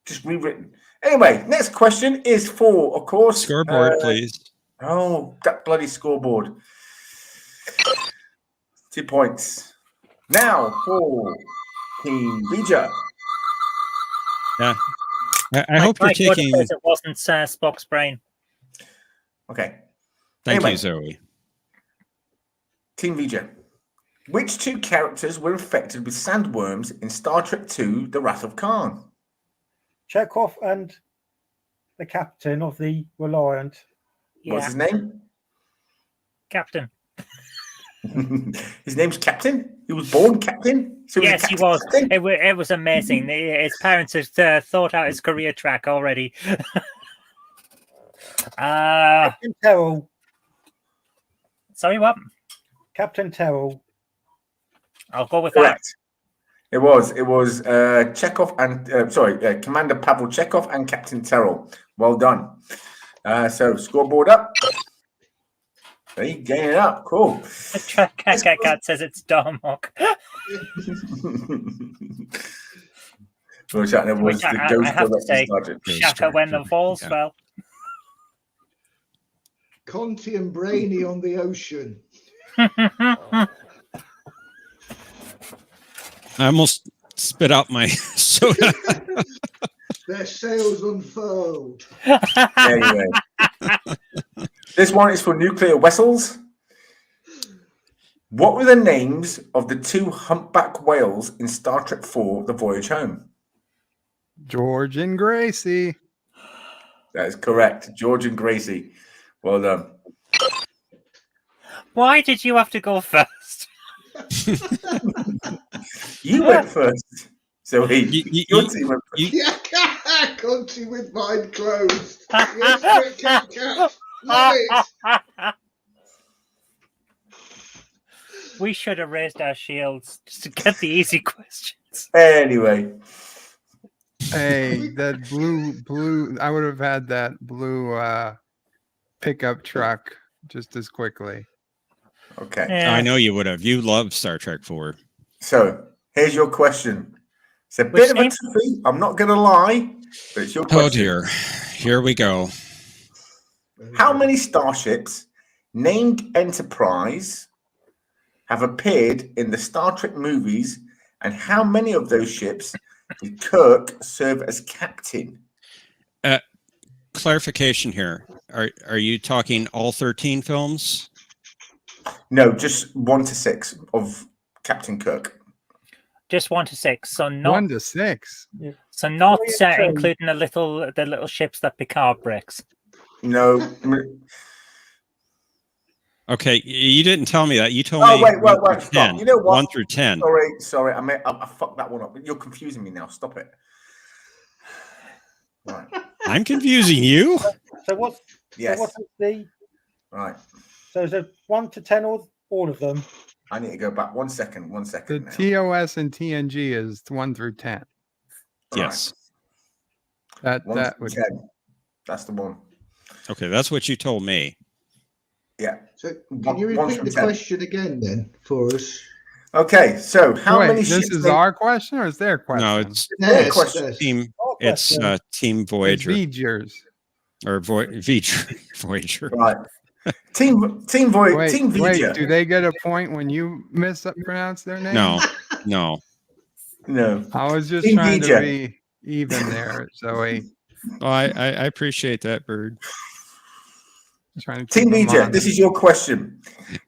just rewritten. Anyway, next question is for, of course, Scoreboard, please. Oh, that bloody scoreboard. 2 points. Now for Team Vija. Yeah. I hope you're Mike would have taking. said it wasn't Spock's brain. Okay. Thank Anyway. you, Zoe. Team Vija. Which 2 characters were infected with sandworms in Star Trek II, The Wrath of Khan? Chekhov and the captain of the Reliant. Yeah, What's his name? Captain. His name's Captain? He was born Captain? So Yes, he Captain was. Captain? It was amazing. His parents had thought out his career track already. Captain Terrell. Sorry, what? Captain Terrell. I'll go with Correct. It was Chekhov and Commander Pavel Chekhov and Captain Terrell. Well done. So scoreboard up. There you gain it up. Cool. that. Trekcatcatcat says it's Darmok. Which that was the I ghost have to director say, sergeant. Shaka when the falls Yeah. fell. Conti and Brainy on the ocean. I almost spit out my soda. Their sails unfurled. Anyway, this one is for nuclear vessels. What were the names of the 2 humpback whales in Star Trek IV, The Voyage Home? George and Gracie. That is correct. George and Gracie. Well done. Why did you have to go first? You went first. So your team went first. Yeah, Conti with mind closed. Yes, cat. Love it. We should have raised our shields just to get the easy questions. Anyway. Hey, that blue. I would have had that blue pickup truck just as quickly. Okay. Yeah. I know you would have. You love Star Trek 4. So here's your question. It's a Which bit of a name? toughie. I'm not going to lie, but it's your question. Oh dear. Here we go. How many starships named Enterprise have appeared in the Star Trek movies, and how many of those ships did Kirk serve as captain? Clarification here. Are you talking all 13 films? No, just 1 to 6 of Captain Kirk. Just 1 to 6, so not 1 to 6. so not 3 and 2. including the little ships that Picard breaks. No. Okay, you didn't tell me that. You told Oh, me wait, 1 through stop. 10. You know what? 1 through 10. Sorry. I fucked that one up. You're confusing me now. Stop it. Right. I'm confusing you. So what's Yes. so what is the Right. so is it 1 to 10 or all of them? I need to go back 1 second. 1 The second. now. TOS and TNG is 1 through 10. Yes. That 1 that through would 10. That's the one. Okay, that's what you told me. Yeah. So can you One repeat from the 10. question again then for us? Okay, so how Wait, many this ships? is our question or is their question? No, it's Their Yes, question. yes. team. Our It's question. Team It's Voyager V'gers. or Voyager. Right. Team Wait, V'ger. wait, do they get a point when you mispronounce their name? No, no. No. I was just Team trying to V'ger. be even there, Zoe. Oh, I appreciate that, Bird. Trying to Team keep 'em V'ger, honest. this is your question.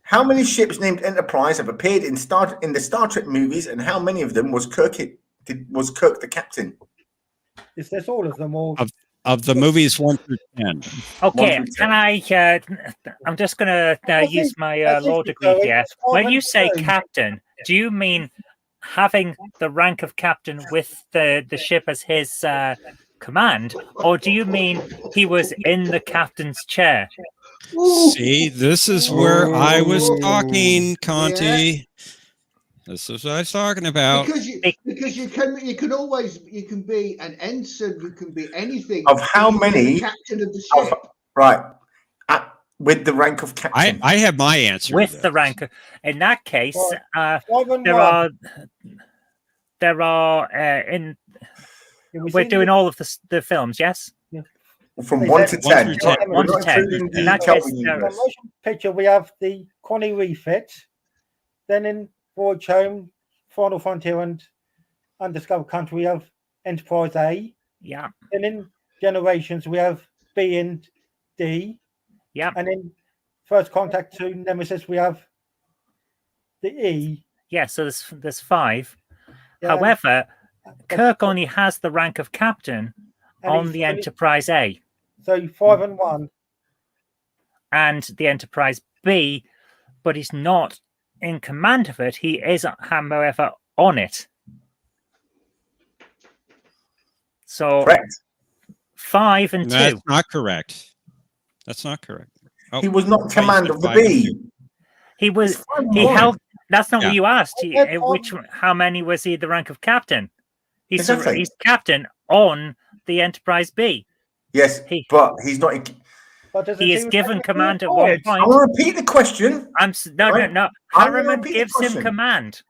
How many ships named Enterprise have appeared in the Star Trek movies, and how many of them was Kirk the captain? Is this all of them all? Of the movies 1 through 10. Okay, 1 through can I? I'm just gonna use my law degree here. When you say captain, do you mean having the rank of captain with the ship as his command, or do you mean he was in the captain's chair? See, this is where I was talking, Conti. Yeah. This is what I was talking about. Because you can be an ensign, you can be anything. Of how You can be many? the captain of the Of- ship. right. With the rank of captain. I have my answer. With the rank. In that case, Right. 5 and there 1. are in. We're doing all of the films, yes. From They 1 said to 1 10. through 10. We're 1 not to 10. including In the that Kelvin case, In universe. the motion picture, we have the Connie refit. Then in Voyage Home, Final Frontier, and Undiscovered Country, we have Enterprise A. Yeah, Then in Generations, we have B and D. yeah, And in First Contact to Nemesis, we have the E. yeah. So there's 5. Yeah, However, Kirk only has the rank of captain and on he's the only- Enterprise A So 5 and 1. and the Enterprise B, but he's not in command of it. He is, however, on it. So Correct. 5 and 2. That's not correct. That's not correct. Oh, He was not you command said of the 5 and B. 2. He was. It's 5 and He 1. held. That's not Yeah. what you asked. Okay, How many was he the rank of captain? He's Exactly. he's captain on the Enterprise B. Yes, He- but he's not. But does He it is seem given technically command at required? one I'm point. going to repeat the question. No. I'm gonna Harriman repeat the gives him question. command.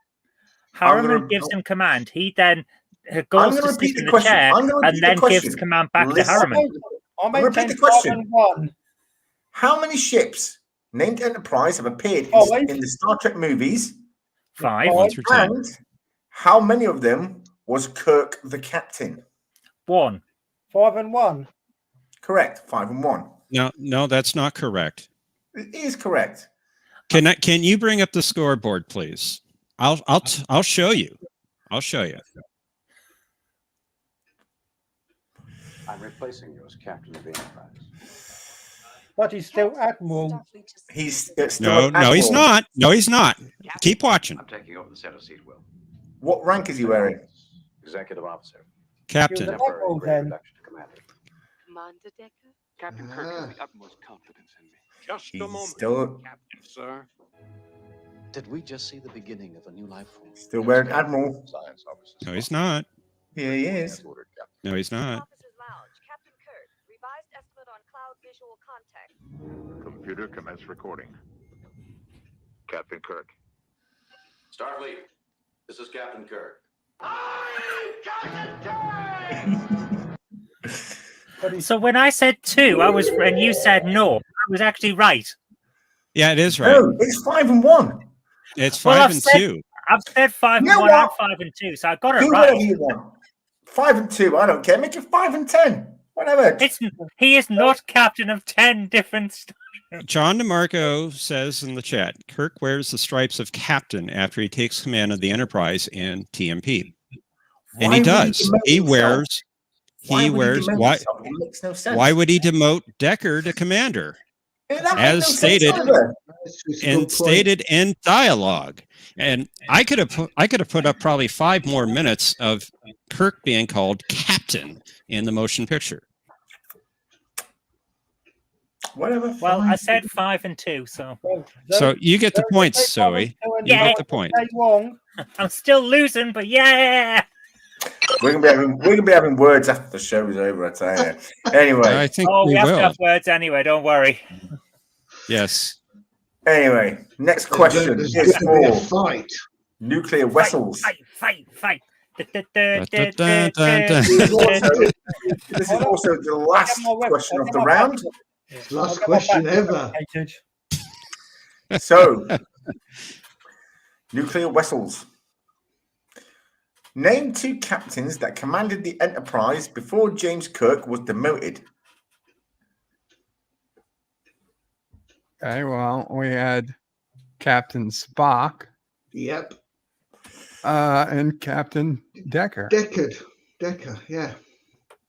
I'm gonna- Harriman gives him command. He then I'm goes gonna to repeat sit the in the question. chair I'm gonna repeat and the then gives question. command back to Listen. Harriman. I I'm gonna repeat maintain the question. 5 and 1. How many ships named Enterprise have appeared Five. in the Star Trek movies, 5. 1 through 10. and how many of them was Kirk the captain? 1. 5 and 1. Correct. 5 and 1. No, that's not correct. It is correct. Can you bring up the scoreboard, please? I'll show you. I'll show you. I'm replacing you as captain of the Enterprise. But he's still Admiral. He's No, still no, he's Admiral. not. No, he's not. Keep watching. I'm taking over the center seat, Will. What rank is he wearing? Executive officer. Captain. You're the Admiral then. Reduction to commander. Commander Decker? Captain Kirk has the utmost confidence in me. Just a He's moment, still Captain, sir. Did we just see the beginning of a new life form? still wearing Admiral. Science officer. No, he's not. Yeah, he is. As ordered, Captain. No, he's not. Officer's Lounge. Captain Kirk. Revised estimate on cloud visual contact. Computer commence recording. Captain Kirk. Starfleet, this is Captain Kirk. So when I said 2, and you said no, I was actually right. Yeah, it is right. No, it's 5 and 1. It's Well, 5 I've and said- 2. I've said 5 You and know 1 and what? 5 and 2, so I got it Do whatever right. you want. 5 and 2, I don't care. Make it 5 and 10. Whatever. He is not captain of 10 different John DeMarco says in the chat, Kirk wears the stripes of captain after he takes command of the Enterprise in TMP. And he Why would does. demote He himself? wears. Why He would wears. demote Why? himself? It makes no sense. Why would he demote Decker to commander? That makes as no sense stated- either. That's a good And point. stated in dialogue. And I could have put up probably 5 more minutes of Kirk being called captain in the motion picture. Whatever. Well, fine. I said 5 and 2, so So you get the points, Zoe. You Yeah. get the point. Wrong. I'm still losing, but yeah. We're gonna be having words after the show is over. I tell you. Anyway, I think Oh, we we have to will. have words anyway, don't worry. Yes. anyway, next question There's is going to be a for fight. Nuclear vessels. Fight. Dun, dun, dun. This is also the last question of the round. Last question ever. So, nuclear vessels. Name 2 captains that commanded the Enterprise before James Kirk was demoted. Okay, well, we had Captain Spock. Yep. And Captain Decker. Decker, yeah.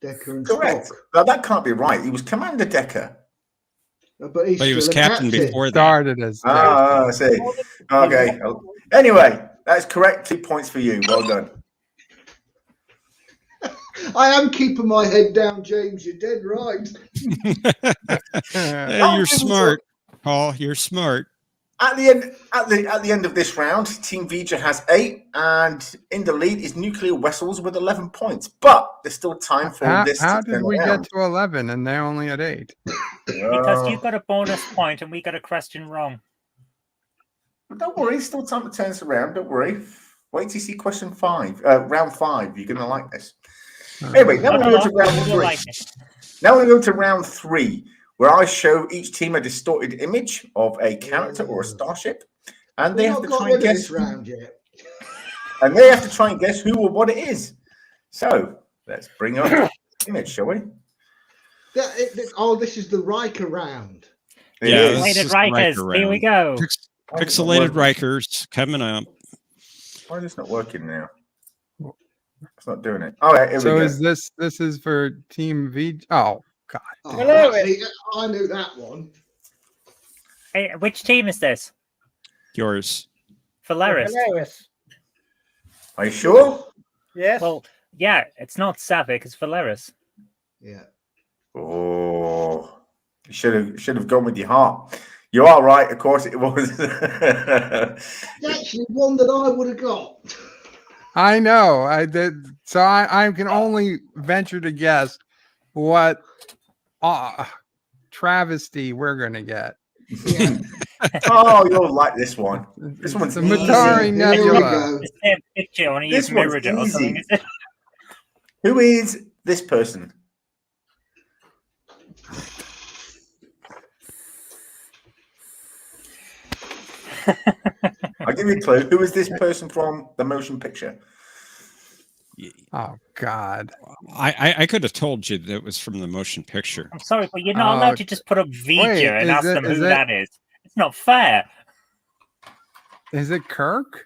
Decker and Correct. Spock. Now, that can't be right. He was Commander Decker. But But he was still a captain before that. Started as Decker. I see. Okay. Anyway, that's correct. 2 points for you. Well done. I am keeping my head down, James. You're dead right. Hey, you're smart, Paul. You're smart. At the end of this round, Team Vija has 8, and in the lead is Nuclear Vessels with 11 points. But there's still time for this. How did we get to 11 and they're only at 8? Because you got a bonus point and we got a question wrong. Don't worry, still time to turn this around. Don't worry. Wait till you see question 5, round 5. You're going to like this. Anyway, now we're going to go to round 3. Now we're going to round 3. Where I show each team a distorted image of a character or a starship, and they have to try and guess. And they have to try and guess who or what it is. So let's bring up the image, shall we? This is the Riker round. Pixelated Rikers. Here we go. Pixelated Rikers coming up. Why is this not working now? It's not doing it. All right, here we go. So this is for Team V? Oh. God. I knew that one. Hey, which team is this? Yours. Valeris. Are you sure? Yes. Well, yeah, it's not Savick, it's Valeris. Yeah. Oh, you should have gone with your heart. You are right, of course it was. It's actually one that I would have got. I know. I did. So I can only venture to guess what travesty we're gonna get. Yeah. Oh, you'll like this one. This one's the Matari Nebula. The same picture on his mirror or something, is it? Who is this person? I'll give you a clue. Who is this person from the motion picture? Oh God! I could have told you that it was from the motion picture. I'm sorry, but you're not allowed to just put up Vija and ask them who that is. It's not fair. Is it Kirk?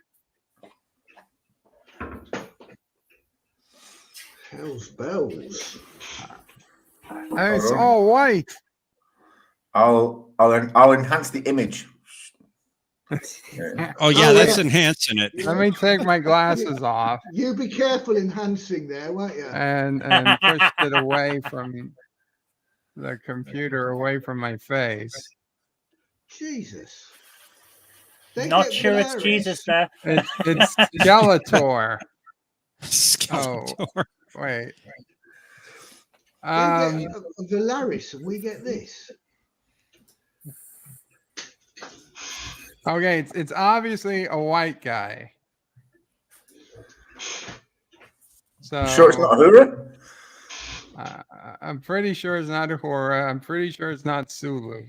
Hell's bells! It's all white. I'll enhance the image. Oh yeah, that's enhancing it. Let me take my glasses off. You be careful enhancing there, won't you? And push it away from the computer, away from my face. Jesus. Not sure it's Jesus there. It's Skeletor. Skeletor. Oh, wait. Valeris, and we get this. Okay, it's obviously a white guy. So Sure it's not Uhura? I'm pretty sure it's not Uhura. I'm pretty sure it's not Sulu.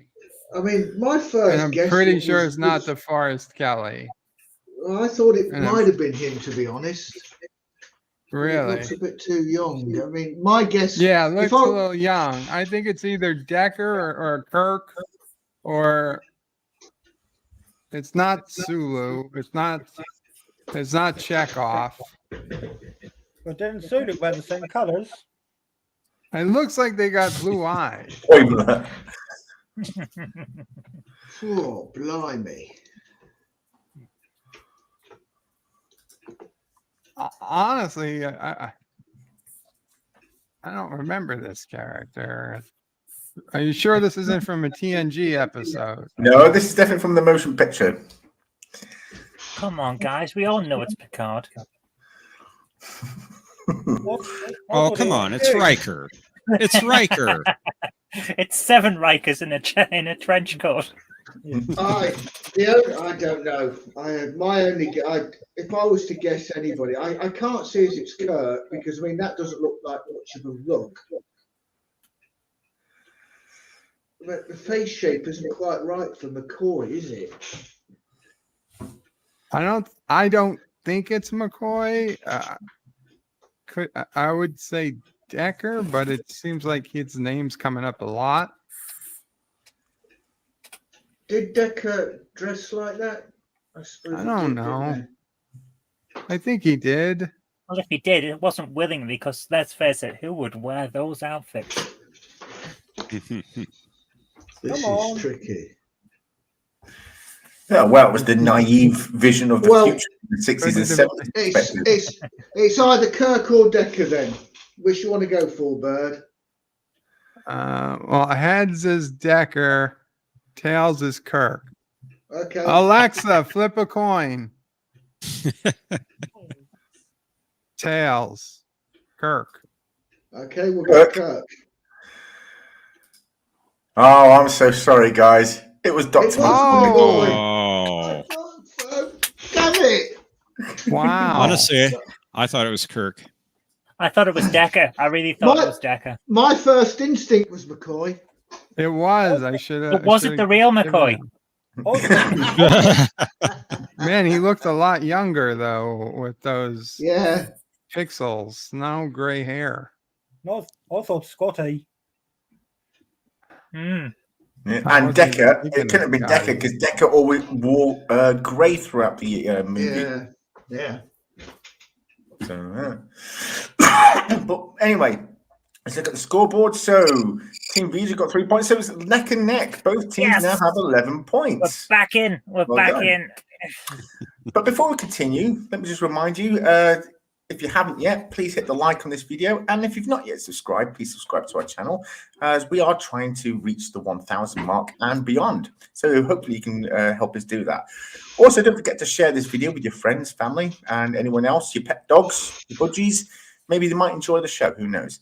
I mean, my first And I'm guess pretty was, sure it's not DeForest Kelly. I thought it might have been him, to be honest. Really? He looks a bit too young. I mean, my guess... Yeah, looks a little young. I think it's either Decker or Kirk, or it's not Sulu. It's not Chekhov. But didn't Sulu wear the same colours? It looks like they got blue eyes. Oh, blimey. Honestly, I don't remember this character. Are you sure this isn't from a TNG episode? No, this is definitely from the motion picture. Come on, guys. We all know it's Picard. Oh, come on. It's Riker. It's Riker. It's 7 Rikers in a trench coat. I don't know. If I was to guess anybody, I can't say as it's Kirk because I mean that doesn't look like much of a rug. But the face shape isn't quite right for McCoy, is it? I don't think it's McCoy. I would say Decker, but it seems like his name's coming up a lot. Did Decker dress like that? I don't know. I think he did. Well, if he did, it wasn't willingly, because let's face it, who would wear those outfits? This is tricky. Yeah, well, it was the naive vision of the future in the 60s and 70s. It's either Kirk or Decker then. Which you want to go for, Bird? Well, heads is Decker, tails is Kirk. Okay. Alexa, flip a coin. Tails, Kirk. Okay, we'll go Kirk. Oh, I'm so sorry, guys. It was Dr. Oh. Damn it. Wow. Honestly, I thought it was Kirk. I thought it was Decker. I really thought it was Decker. My first instinct was McCoy. It was. I should have. But was it the real McCoy? Man, he looked a lot younger though with those pixels. No gray hair. No, I thought Scotty. Yeah, and Decker, it couldn't have been Decker because Decker always wore grey throughout the movie. Yeah. So, but anyway, let's look at the scoreboard. So, Team V's got 3 points. So it's neck and neck. Both teams now have 11 points. We're back in. We're back in. But before we continue, let me just remind you, if you haven't yet, please hit the like on this video. And if you've not yet subscribed, please subscribe to our channel as we are trying to reach the 1,000 mark and beyond. So hopefully you can help us do that. Also, don't forget to share this video with your friends, family, and anyone else, your pet dogs, your budgies. Maybe they might enjoy the show. Who knows?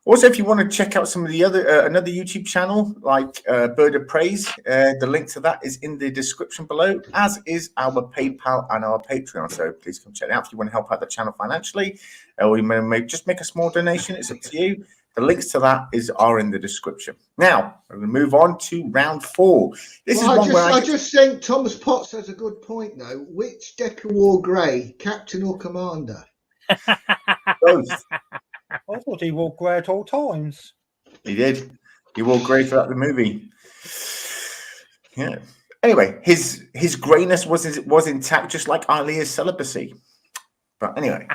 Also, if you want to check out some of the other another YouTube channel like Bird of Praise, the link to that is in the description below, as is our PayPal and our Patreon. So please come check it out if you want to help out the channel financially, or you may just make a small donation. It's up to you. The links to that are in the description. Now, we're going to move on to round 4. I just think Thomas Potts has a good point, though. Which Decker wore grey, captain or commander? Both. I thought he wore grey at all times. He did. He wore grey throughout the movie. Yeah. Anyway, his greyness was intact, just like Alia's celibacy. But anyway,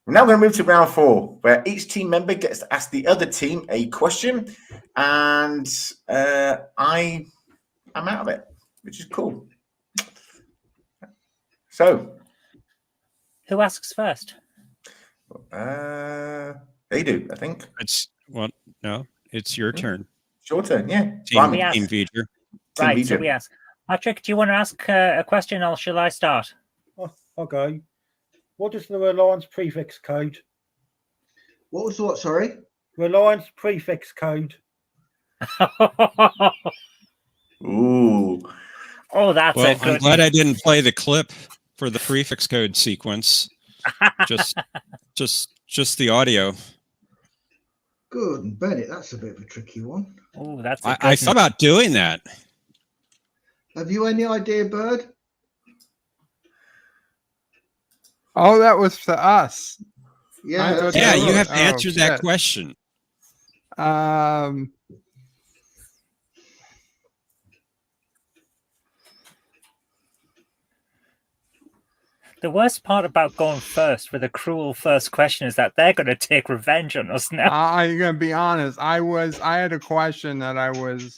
we're now going to move to round 4, where each team member gets to ask the other team a question, and I am out of it, which is cool. So, who asks first? They do, I think. It's your turn. It's your turn, yeah. Team Feature. Right, so we ask. Patrick, do you want to ask a question, or shall I start? Okay. What is the Reliance prefix code? What was what, sorry? Reliance prefix code. Ooh. Oh, that's a good. I'm glad I didn't play the clip for the prefix code sequence. just the audio. Good and Bennett, that's a bit of a tricky one. Oh, that's. I thought about doing that. Have you any idea, Bird? Oh, that was to us. Yeah, you have to answer that question. The worst part about going first with a cruel first question is that they're going to take revenge on us now. I'm going to be honest. I had a question that I was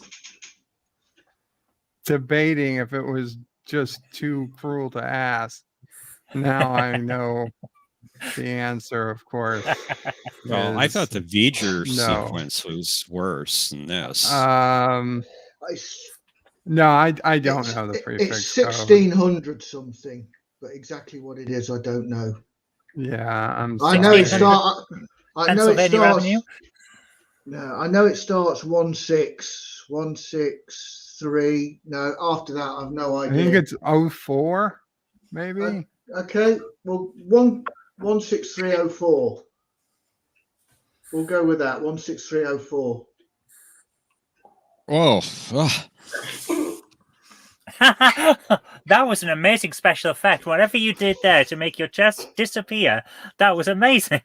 debating if it was just too cruel to ask. Now I know the answer, of course. Well, I thought the V'ger sequence was worse than this. No, I don't know the prefix. It's 1600 something. But exactly what it is, I don't know. Yeah, I know it starts. I know it starts. Avenue? No, I know it starts 1616 163. No, after that, I've no I idea. think it's 04, maybe. Okay, well, 16304. We'll go with that. 16304. Whoa. That was an amazing special effect. Whatever you did there to make your chest disappear, that was amazing.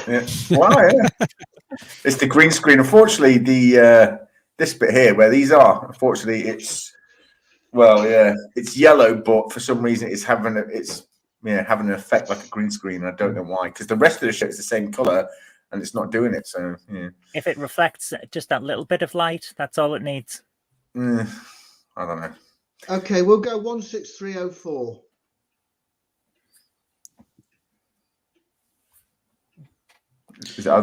Yeah. Wow, yeah. It's the green screen. Unfortunately, the this bit here where these are, unfortunately, it's it's yellow, but for some reason it's having an effect like a green screen. And I don't know why, because the rest of the ship is the same color and it's not doing it. So yeah. If it reflects just that little bit of light, that's all it needs. I don't know. Okay, we'll go 16304. Are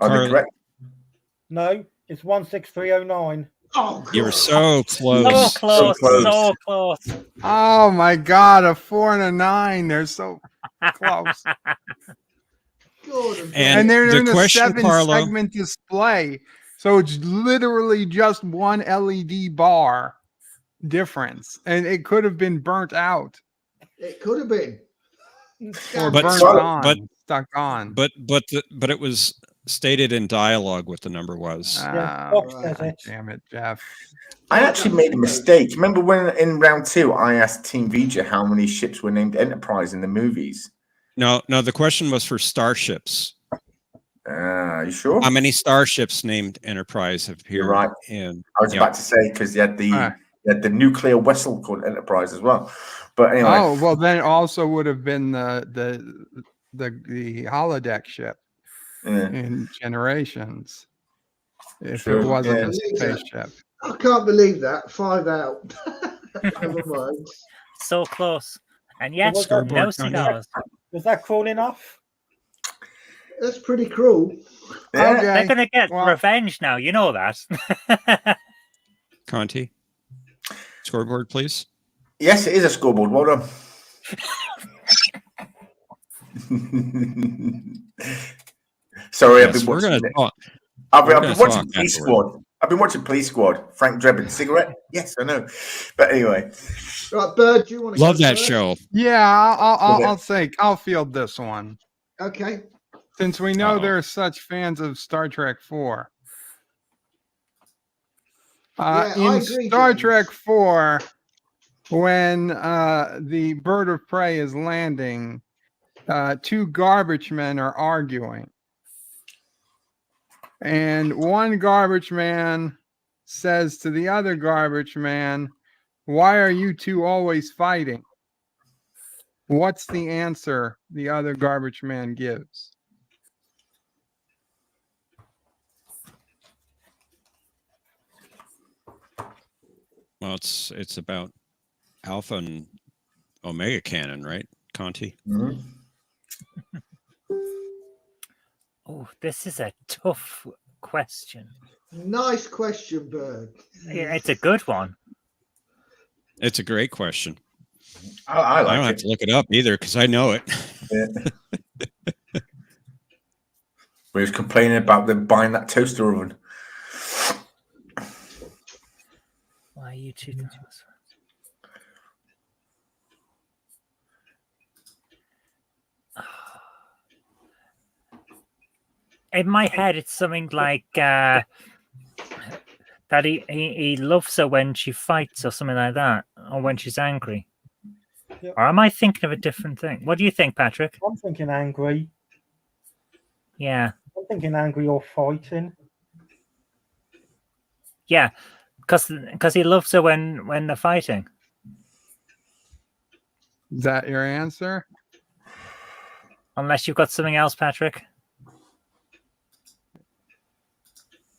they correct? No, it's 16309. Oh, you were so close. So close. So close. Oh my God, a 4 and a 9. They're so close. And they're the in a question, Carlo, 7-segment display. So it's literally just one LED bar difference. And it could have been burnt out. It could have been. Or But- burnt but- on, stuck on. but it was stated in dialogue what the number was. Damn it, Jeff. I actually made a mistake. Remember when in round 2 I asked Team Vija how many ships were named Enterprise in the movies? No, the question was for starships. Are you sure? How many starships named Enterprise have appeared? You're right. In, I was about to say, because you had the nuclear vessel called Enterprise as well. But anyway. Oh, well, then it also would have been the holodeck ship in Generations. If it wasn't a spaceship. I can't believe that. 5 out. Never mind. So close. And yes, So no cigars. Was that cruel enough? That's pretty cruel. Yeah. Okay. They're going to get revenge now. You know that. Conti, scoreboard, please. Yes, it is a scoreboard. Well done. Sorry, I've been We're watching gonna it. talk. I've We're been gonna watching talk Police afterward. Squad. I've been watching Police Squad. Frank Drebin, cigarette? Yes, I know. But anyway, Right, Bird, do you want to Love go that first? show. Yeah, Okay. I'll field this one. Okay. Since we know there are such fans of Star Trek 4. I In agree, Star James. Trek 4, when the bird of prey is landing, 2 garbage men are arguing. And one garbage man says to the other garbage man, "Why are you two always fighting?" What's the answer the other garbage man gives? Well, it's about Alpha and Omega canon, right, Conti? Oh, this is a tough question. Nice question, Bird. Yeah, it's a good one. It's a great question. I don't like have it. to look it up either because I know it. Yeah. We was complaining about them buying that toaster oven. Why are you two? In my head, it's something like that he loves her when she fights or something like that, or when she's angry. Yep. Or am I thinking of a different thing? What do you think, Patrick? I'm thinking angry. Yeah. I'm thinking angry or fighting. Yeah, because he loves her when they're fighting. Is that your answer? Unless you've got something else, Patrick.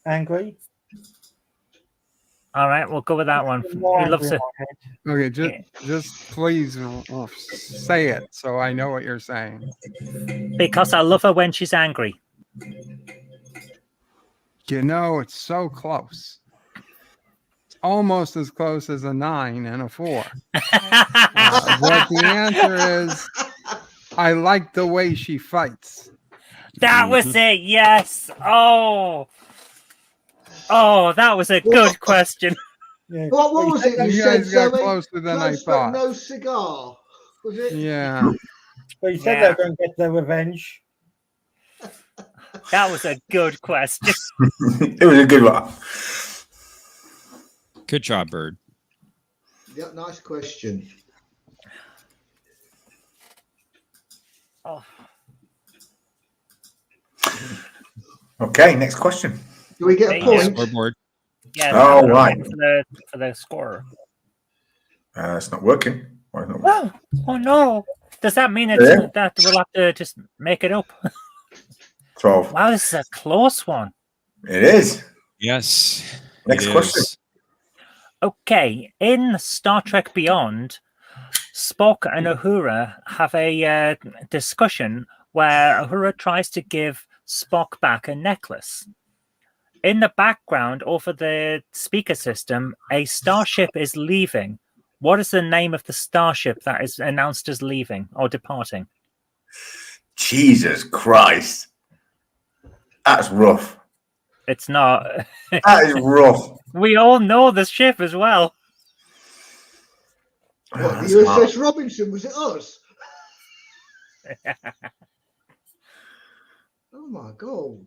Angry. All right, we'll go with that one. He loves her. Okay, just please say it so I know what you're saying. Because I love her when she's angry. You know, it's so close. It's almost as close as a 9 and a 4. But the answer is, I like the way she fights. That was it. Yes. Oh, that was a good question. Yeah. What was it you You said, guys got Zoe? closer than I Close but thought. no cigar. Was it? Yeah. But you said Yeah. they're going to get their revenge. That was a good question. It was a good one. Good job, Bird. Yeah, nice question. Oh, Okay, next question. Do we get a There you point? Scoreboard. yeah. Oh, that's right. For the score. It's not working. Why is it not working? Oh no! Does that mean it's Yeah. that we'll have to just make it up? 12. Wow, this is a close one. It is. Yes. Next it question. is. Okay, in Star Trek Beyond, Spock and Uhura have a discussion where Uhura tries to give Spock back a necklace. In the background, over the speaker system, a starship is leaving. What is the name of the starship that is announced as leaving or departing? Jesus Christ. That's rough. It's not. That is rough. We all know the ship as well. What, That's the USS hard. Robinson? Was it us? Oh my God.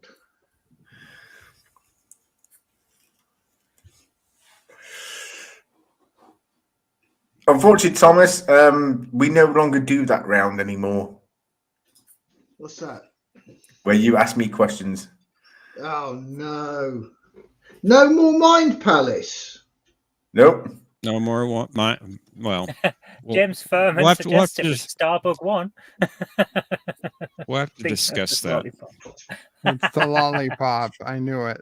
Unfortunately, Thomas, we no longer do that round anymore What's that? where you ask me questions. Oh no. No more Mind Palace. Nope. No more. Well, James Furman we'll have to- suggests it was Starbug 1. we'll have to Think discuss that's the that. lollipop. It's the lollipop. I knew it.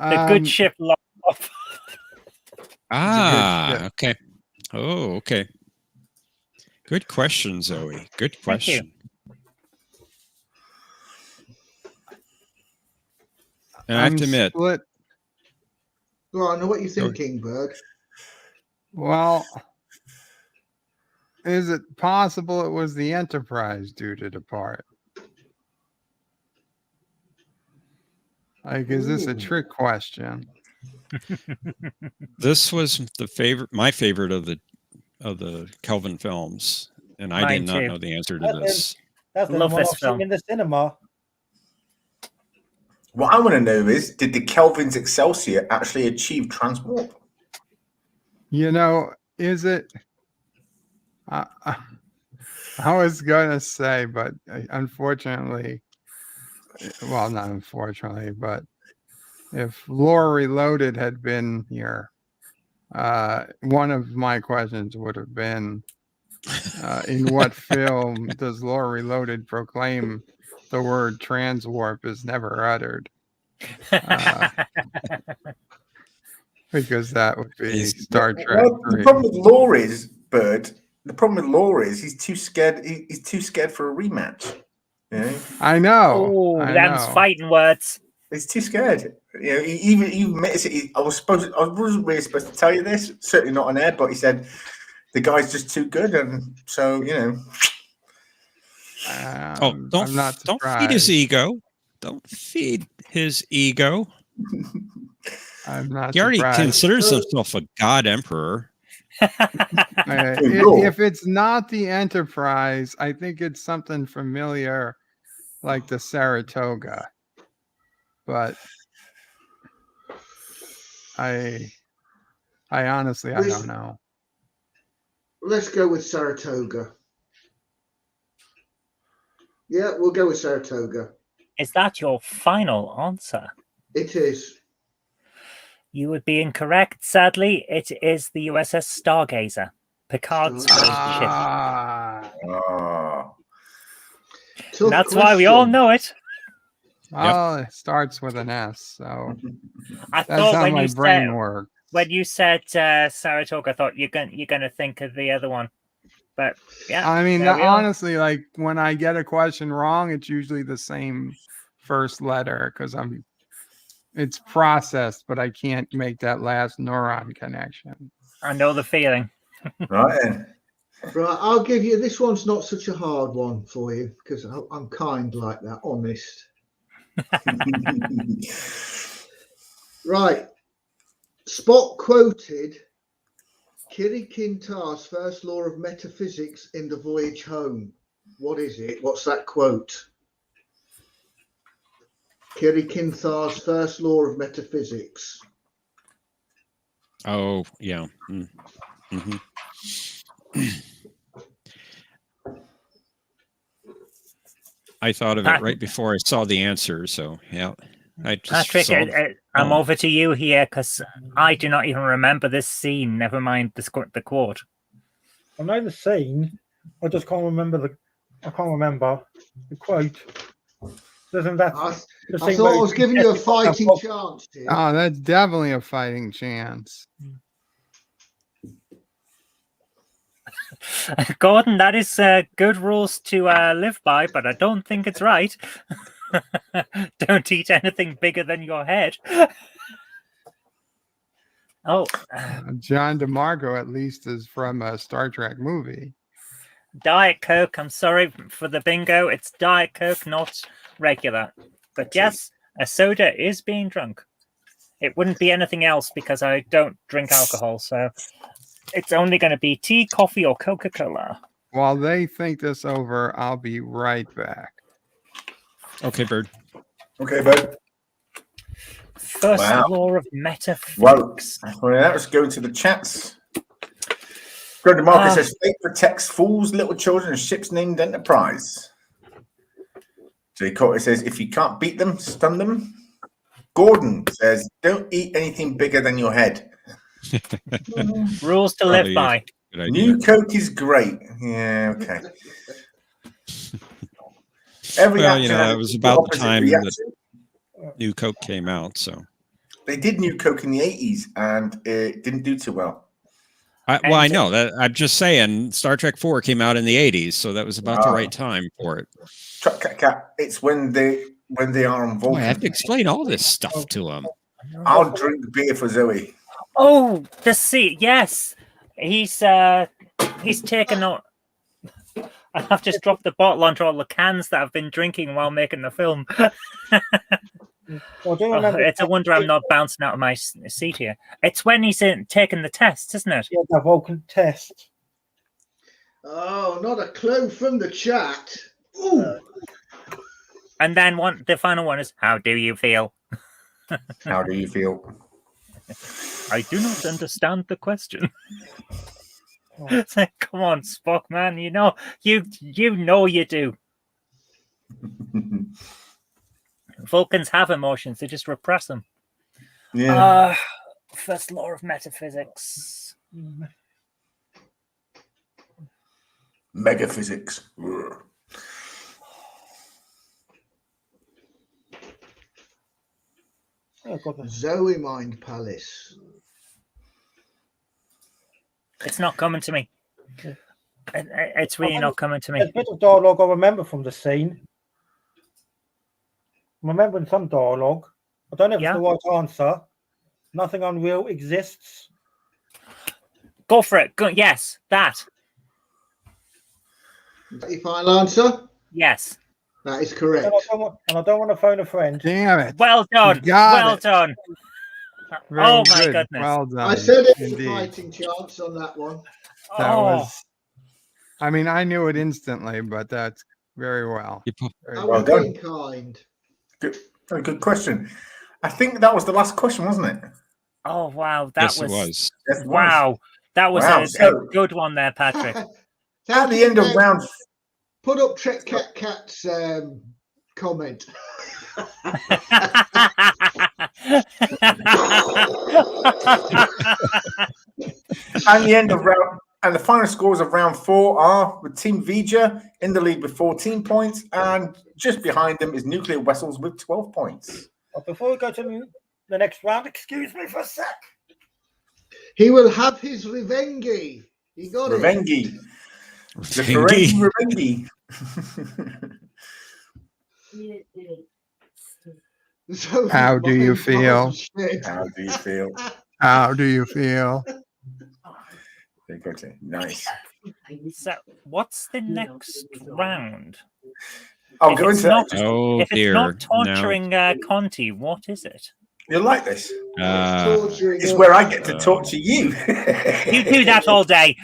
The good ship lollipop. Ah, okay. Oh, okay. Good question, Zoe. Good Thank you. question. And I have to admit, split. Well, I know what you're thinking, Berg. Well, is it possible it was the Enterprise due to depart? Like, is this a Ooh. trick question? this was my favorite of the Kelvin films, and I Mine did not too. know the answer to That's this. That's the Love one this I've seen film. in the cinema. What I want to know is, did the Kelvin's Excelsior actually achieve transwarp? You know, is it? I was gonna say, but unfortunately, well, not unfortunately, but if Lore Reloaded had been here, one of my questions would have been, in what film does Lore Reloaded proclaim the word transwarp is never uttered? Because that would be Star Trek Well, the 3. problem with Law is, Bird. The problem with Law is he's too scared. He's too scared for a rematch. You know? I know. Oh, I them's know. fighting words. He's too scared. You know, he even admits it. I wasn't really supposed to tell you this. Certainly not on air. But he said the guy's just too good, and so you know. Don't feed his ego. Don't feed his ego. I'm not He already surprised. considers himself a god emperor. If it's not the Enterprise, I think it's something familiar like the Saratoga. But I honestly, I don't know. Let's go with Saratoga. Yeah, we'll go with Saratoga. Is that your final answer? It is. You would be incorrect, sadly. It is the USS Stargazer, Picard's first ship. Tough That's why we all question. know it. Well, it starts with an S, so I that's thought how when my you brain said works. when you said Saratoga, I thought you're gonna think of the other one. But yeah, I mean, there we are. honestly, like when I get a question wrong, it's usually the same first letter because it's processed, but I can't make that last neuron connection. I know the feeling. Right then. Right, I'll give you this one's not such a hard one for you because I'm kind like that, honest. Right. Spock quoted Kiri Kintar's first law of metaphysics in The Voyage Home. What is it? What's that quote? Kiri Kintar's first law of metaphysics. Oh, yeah. Mm-hmm. I thought of it right before I saw the answer, so yeah. I just Patrick, I'm over to you here because I do not even remember this scene. Never mind the quote. I know the scene. I just can't remember the quote. Doesn't that? I thought I was giving you a fighting chance here. Oh, that's definitely a fighting chance. Gordon, that is good rules to live by, but I don't think it's right. Don't eat anything bigger than your head. Oh, John DeMarco at least is from a Star Trek movie. Diet Coke. I'm sorry for the bingo. It's Diet Coke, not regular. But yes, a soda is being drunk. It wouldn't be anything else because I don't drink alcohol, so it's only going to be tea, coffee, or Coca-Cola. While they think this over, I'll be right back. Okay, Bird. Okay, Bird. First law of metaphysics. Well, let's go into the chats. Gordon Marcus says, fate protects fools, little children, and ships named Enterprise. Jay Cotter says, if you can't beat them, stun them. Gordon says, don't eat anything bigger than your head. Rules to live by. New Coke is great. Yeah, okay. It was about the time that New Coke came out, so they did New Coke in the 80s, and it didn't do too well. I know that. I'm just saying, Star Trek 4 came out in the 80s, so that was about the right time for it. Trekcatcatcat, it's when they are on Vulcan. I have to explain all this stuff to them. I'll drink beer for Zoe. Oh, the sea. Yes, he's taken out. I've just dropped the bottle onto all the cans that I've been drinking while making the film. It's a wonder I'm not bouncing out of my seat here. It's when he's taking the test, isn't it? Yeah, the Vulcan test. Oh, not a clue from the chat. Ooh. And then the final one is, how do you feel? How do you feel? I do not understand the question. Come on, Spock, man. You know you do. Vulcans have emotions; they just repress them. Yeah. First law of metaphysics. Megaphysics. Zoe Mind Palace. It's not coming to me. It's really not coming to me. There's a bit of dialogue I remember from the scene. I'm remembering some dialogue. I don't know if it's the right answer. Nothing unreal exists. Go for it. Go, yes, that. Is that your final answer? Yes. That is correct. And I don't want to phone a friend. Damn it. Well done. Well done. Very my good. goodness. Well done. I said it was Indeed. a fighting chance on that one. That was. I mean, I knew it instantly, but that's very well. I well was done. being kind. Good, very good question. I think that was the last question, wasn't it? Oh wow, that Yes, was. it was. Yes, it was. Wow, that was Wow, a so- good one there, Patrick. At the end of round, Put up Trekcatcat's comment. and the end of round, and the final scores of round 4 are with Team Vija in the lead with 14 points, and just behind them is Nuclear Vessels with 12 points. But before we go to the next round, excuse me for a sec. He will have his revengi. He got it. Revengi. The Ferengi Revengi. How do you feel? How do you feel? How do you feel? Nice. So, what's the next round? I'll If go it's into not, that. Oh, if dear. it's not torturing Conti, what is it? You like this? Torturing It's us. where I get to torture you. You do that all day.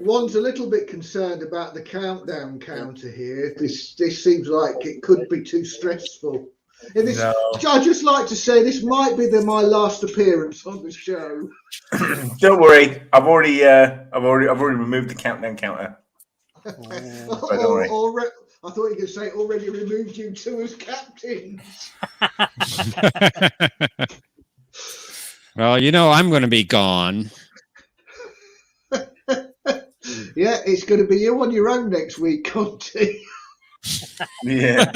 One's a little bit concerned about the countdown counter here. This seems like it could be too stressful. And this, No. I'd just like to say this might be my last appearance on the show. Don't worry, I've already removed the countdown counter. But don't worry. I thought you were going to say already removed you two as captains. Well, I'm going to be gone. Yeah, it's going to be you on your own next week, Conti. Yeah.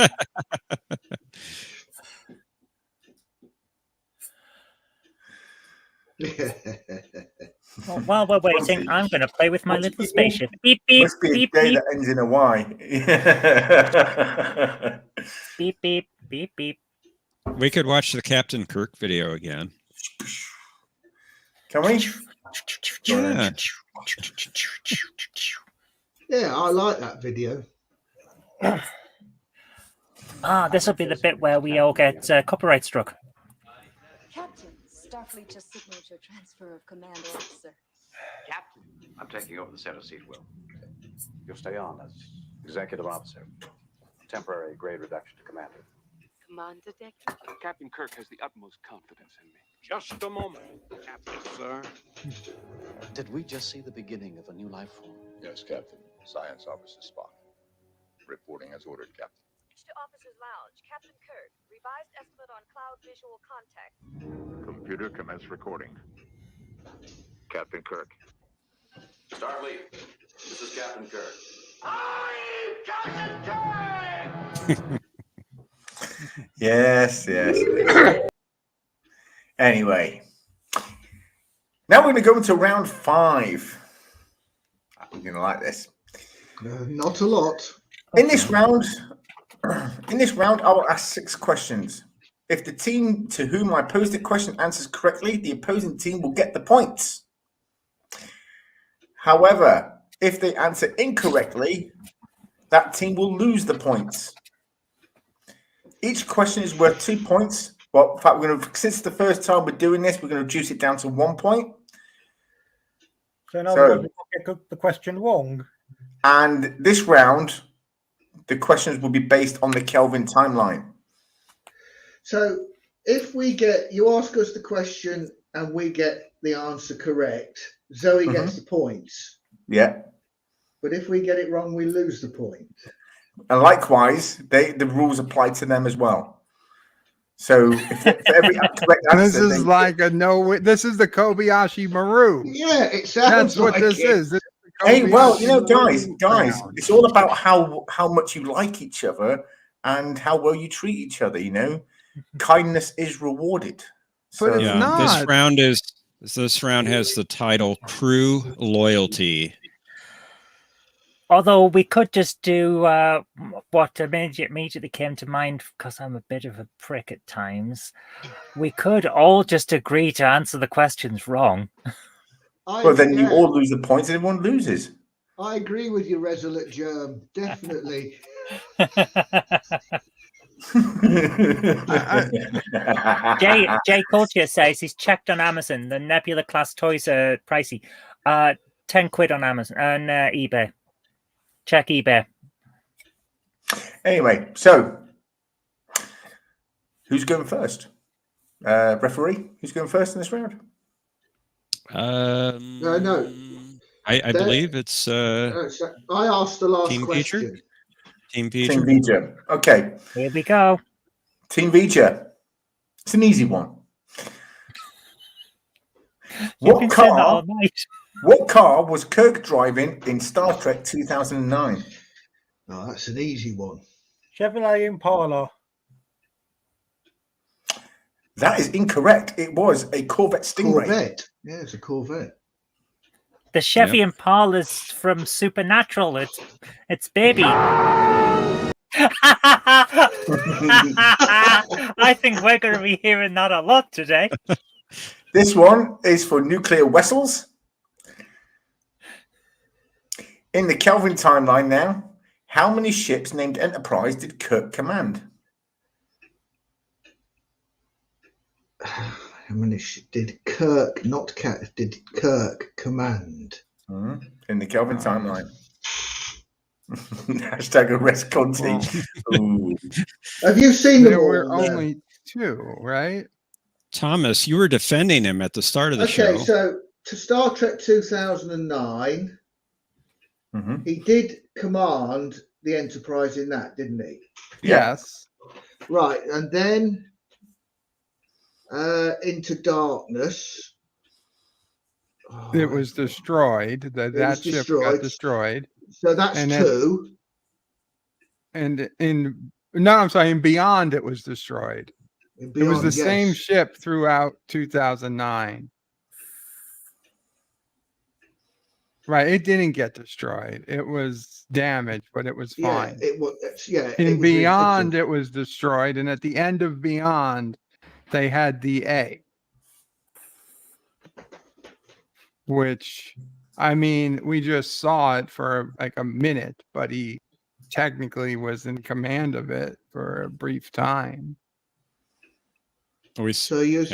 Well, while we're waiting, I'm going to play with my little spaceship. Beep, beep, Must be a beep, day beep, that ends in a Y. beep, beep, beep, beep. We could watch the Captain Kirk video again. Can we? Yeah. Yeah, I like that video. This will be the bit where we all get copyright struck. Captain, Starfleet just signaled your transfer of command officer. Captain, I'm taking over the center seat, Will. You'll stay on as executive officer. Temporary grade reduction to commander. Commander Deck. Captain Kirk has the utmost confidence in me. Just a moment, Captain, sir. Did we just see the beginning of a new life form? Yes, Captain. Science Officer Spock. Reporting as ordered, Captain. To Officer's Lounge. Captain Kirk. Revised estimate on cloud visual contact. Computer commence recording. Captain Kirk. Starfleet, this is Captain Kirk. Yes. Anyway, now we're going to go into round 5. I'm going to like this. Not a lot. In this round, I will ask 6 questions. If the team to whom I pose the question answers correctly, the opposing team will get the points. However, if they answer incorrectly, that team will lose the points. Each question is worth 2 points. Well, in fact, since the first time we're doing this, we're going to reduce it down to 1 point. So in other words, we get the question wrong. And this round, the questions will be based on the Kelvin timeline. So if you ask us the question and we get the answer correct, Zoe gets the points. Yeah. But if we get it wrong, we lose the point. And likewise, the rules apply to them as well. So for every correct answer, this is like this is the Kobayashi Maru. Yeah, it sounds That's what like this it. is. Hey, well, guys, it's all about how much you like each other and how well you treat each other. Kindness is rewarded. But it's not. This round has the title Crew Loyalty. Although we could just do what immediately came to mind, because I'm a bit of a prick at times. We could all just agree to answer the questions wrong. Well, then you all lose the points and everyone loses. I agree with you, Resolute Germ. Definitely. Jay Coulter says he's checked on Amazon. The Nebula class toys are pricey. 10 quid on Amazon and eBay. Check eBay. Anyway, so who's going first? Referee, who's going first in this round? No. I believe it's I asked the last Team question. Feature. Team Vija. Okay. Here we go. Team Vija. It's an easy one. What car was Kirk driving in Star Trek 2009? Oh, that's an easy one. Chevrolet Impala. That is incorrect. It was a Corvette Stingray. Corvette. Yeah, it's a Corvette. The Chevy Impala's from Supernatural. It's baby. I think we're going to be hearing that a lot today. This one is for nuclear vessels. In the Kelvin timeline now, how many ships named Enterprise did Kirk command? how many did Kirk, not Cat, did Kirk command? In the Kelvin timeline. Hashtag arrest Conti. Ooh. Have you seen them There all? were only 2, right? Thomas, you were defending him at the start of the show. Okay, so to Star Trek 2009, he did command the Enterprise in that, didn't he? Yes. Right, and then Into Darkness. It was destroyed. That ship got destroyed. So that's And 2. And in Beyond, it was destroyed. Beyond, it was the yes. same ship throughout 2009. Right, it didn't get destroyed. It was damaged, but it was fine. It was. In Beyond, it was destroyed, and at the end of Beyond, they had the A. Which, I mean, we just saw it for like a minute, but he technically was in command of it for a brief time. So you're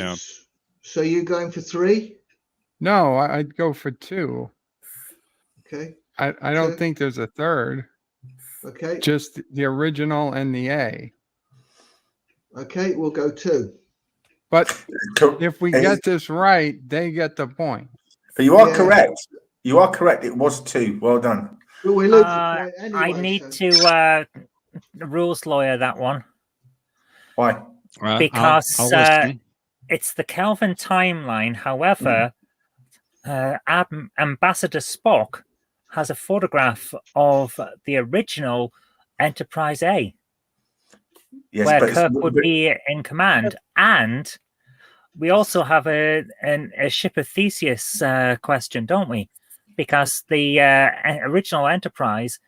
going for 3? No, I'd go for 2. Okay. I don't think there's a third. Okay. Just the original and the A. Okay, we'll go 2. But if we get this right, they get the point. But you are correct. You are correct. It was 2. Well done. Well, we lose the point anyway, I need to rules lawyer that one. Why? Because I'll listen. it's the Kelvin timeline. However, Ambassador Spock has a photograph of the original Enterprise A, where Kirk would be in command. And we also have a Ship of Theseus question, don't we? Because the original Enterprise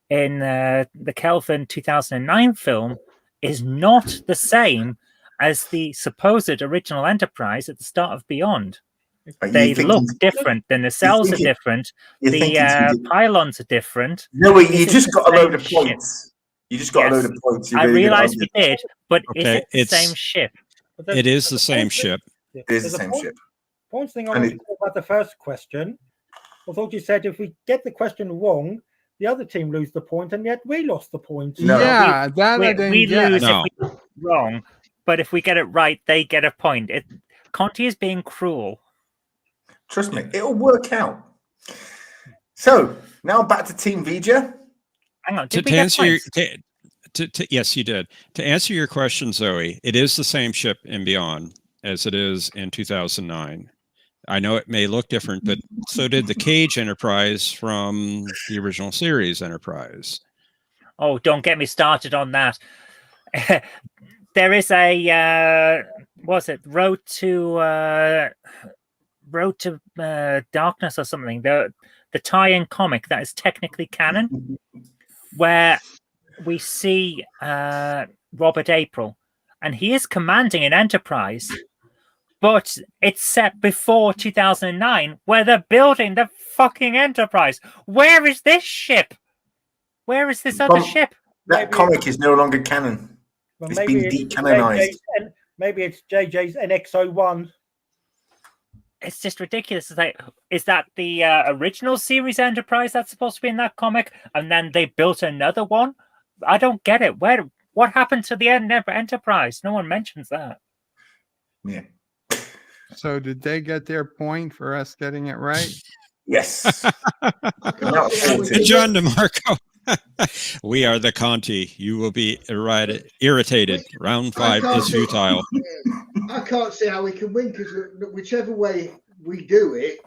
in the Kelvin 2009 film is not the same as the supposed original Enterprise at the start of Beyond. They look different. The nacelles are different. The pylons are different. No, you just got a load of points. You just got a load of points. I realized we did, but is it the same ship? It is the same ship. It is the same ship. One thing I want to talk about the first question. I thought you said if we get the question wrong, the other team lose the point, and yet we lost the point. No. Yeah, we lose if we get it wrong, but if we get it right, they get a point. Conti is being cruel. Trust me, it'll work out. So now back to Team Vija. Hang on, To answer yes, you did. To answer your question, Zoe, it is the same ship in Beyond as it is in 2009. I know it may look different, but so did the Cage Enterprise from the original series Enterprise. Oh, don't get me started on that. There is a Road to Darkness or something. The tie-in comic that is technically canon, where we see Robert April, and he is commanding an Enterprise. But it's set before 2009, where they're building the fucking Enterprise. Where is this ship? Where is this other ship? That comic is no longer canon. Well, it's been decanonized. Maybe it's JJ's NX-01. It's just ridiculous. It's like, is that the original series Enterprise that's supposed to be in that comic? And then they built another one? I don't get it. What happened to the Enterprise? No one mentions that. Yeah. So did they get their point for us getting it right? Yes. John DeMarco. We are the Conti. You will be irritated. Round 5 is futile. I can't see how we can win because whichever way we do it,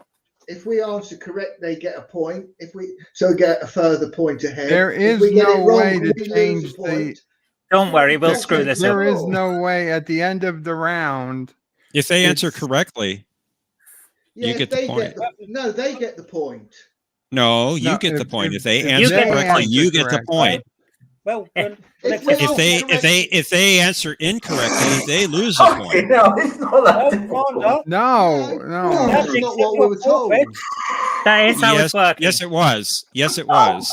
if we answer correct, they get a point. If we get a further point ahead. There is no way to change the. Don't worry, we'll screw this up. There is no way at the end of the round. If they answer correctly, you get the point. They get the point. No, you get the point. If they answer correctly, you get the point. Well, if they answer incorrectly, they lose a point. No, it's not that. No. That's not what we were told. That is how it's working. Yes, it was. Yes, it was.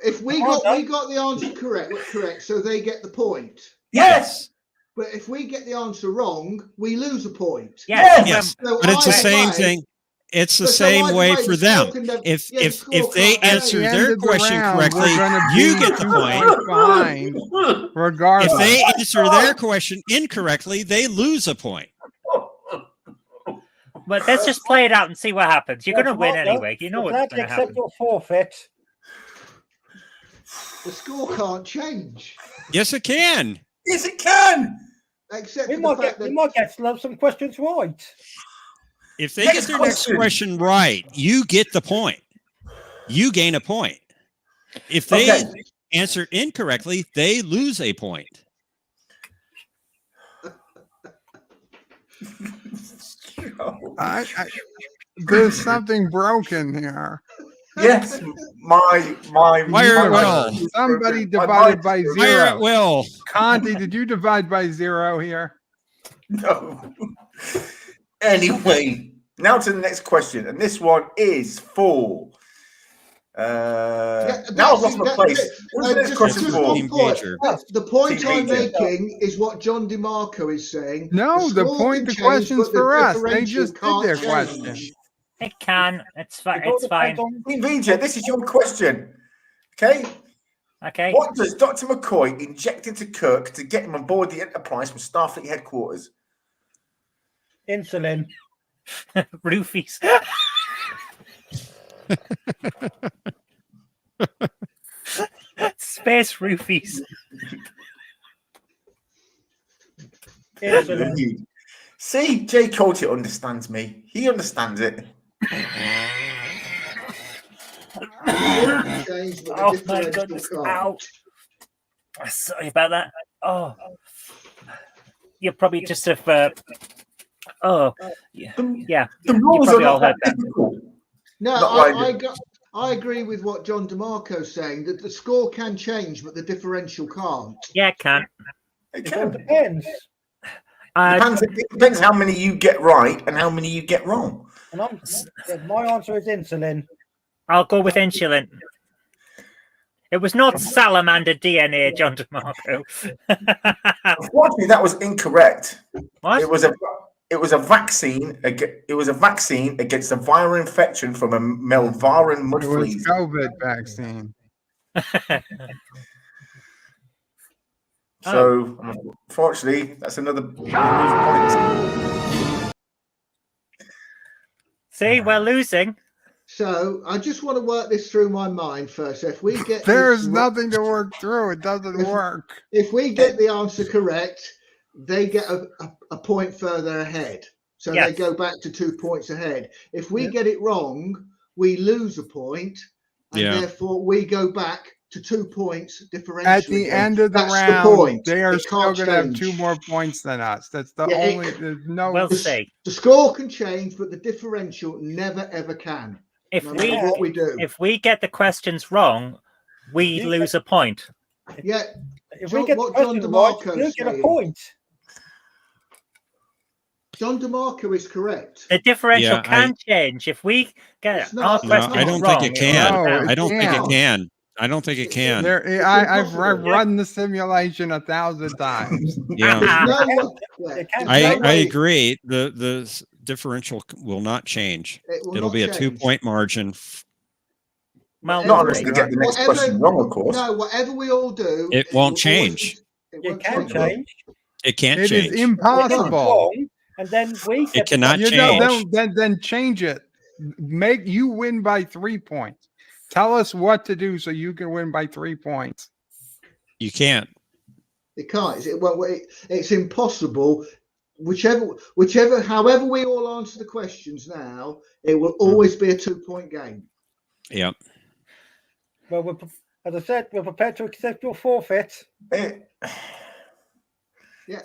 If we got the answer correct, so they get the point. Yes. But if we get the answer wrong, we lose a point. Yes, So but it's the either same way- thing. It's the so same either way way, for the them. score can never- If yeah, the if score if they can't change. answer At the their end of the question round, correctly, we're gonna you be get the 2 point. points behind, regardless. If they answer their question incorrectly, they lose a point. But let's just play it out and see what happens. You're going to win Commander, anyway. You know we're what's glad to going to accept happen. your forfeit. The score can't change. Yes, it can. Yes, it can. Except We for the might fact get that we might get some questions right. If they get their next question right, you get the point. You gain a point. If they answer incorrectly, they lose a point. There's something broken here. Yes, my Fire at will. Somebody divided by Fire zero. at will. Conti, did you divide by zero here? No. Anyway, now to the next question, and this one is for. Now I've lost my place. What's the next question just for? one point. The point Team I'm Major. making is what John DeMarco is saying. No, the score point, can the change, question's but the for us. They differential just did can't their change. question. It can. It's fine. It's fine. Team Major, this is your question. Okay. Okay. What does Dr. McCoy inject into Kirk to get him on board the Enterprise from Starfleet headquarters? Insulin. Roofies. Space roofies. Indeed. See, Jay Coulter understands me. He understands it. Oh my goodness! Ow! Sorry about that. Oh, you're probably just have. Oh, yeah. The You rules are probably all not heard that that. difficult. No, Not I agree with what John DeMarco's saying, that the score can change, but the differential can't. Yeah, it can. It can. Depends. It depends how many you get right and how many you get wrong. And my answer is insulin. I'll go with insulin. It was not salamander DNA, John DeMarco. Unfortunately, that was incorrect. What? It was a vaccine. It was a vaccine against a viral infection from a Melvaran mud It was fleas. COVID vaccine. So, unfortunately, that's another point. See, we're losing. So I just want to work this through my mind first. If we get There's nothing to work through. It doesn't work. If we get the answer correct, they get a point further ahead. So Yes. they go back to 2 points ahead. If we get it wrong, we lose a point, and therefore we go back to 2 points differential. At the again. end of the That's round, the point. they are It still can't going to have change. 2 more points than us. That's the Yeah, only. There's no. We'll see. The score can change, but the differential never ever can. If no matter what we do. if we get the questions wrong, we lose a point. Yeah. If we get the question right, you get a point. John DeMarco is correct. The differential Yeah, can change if we get It's not- our no, No, questions I don't wrong. think it can. No, I don't think it can't. can. I don't think it can. I've run the simulation 1,000 times. Yeah, I agree. The differential will not change. It'll be a 2-point margin. Well, Not unless we get the next question wrong, of course. No, whatever we all do, It won't change. It can change. It can't It change. is impossible. Wrong, and then we It cannot You know, change. then change it. Make you win by 3 points. Tell us what to do so you can win by 3 points. You can't. It can't. It's impossible. However we all answer the questions now, it will always be a 2-point game. Yep. Well, as I said, we're prepared to accept your forfeit.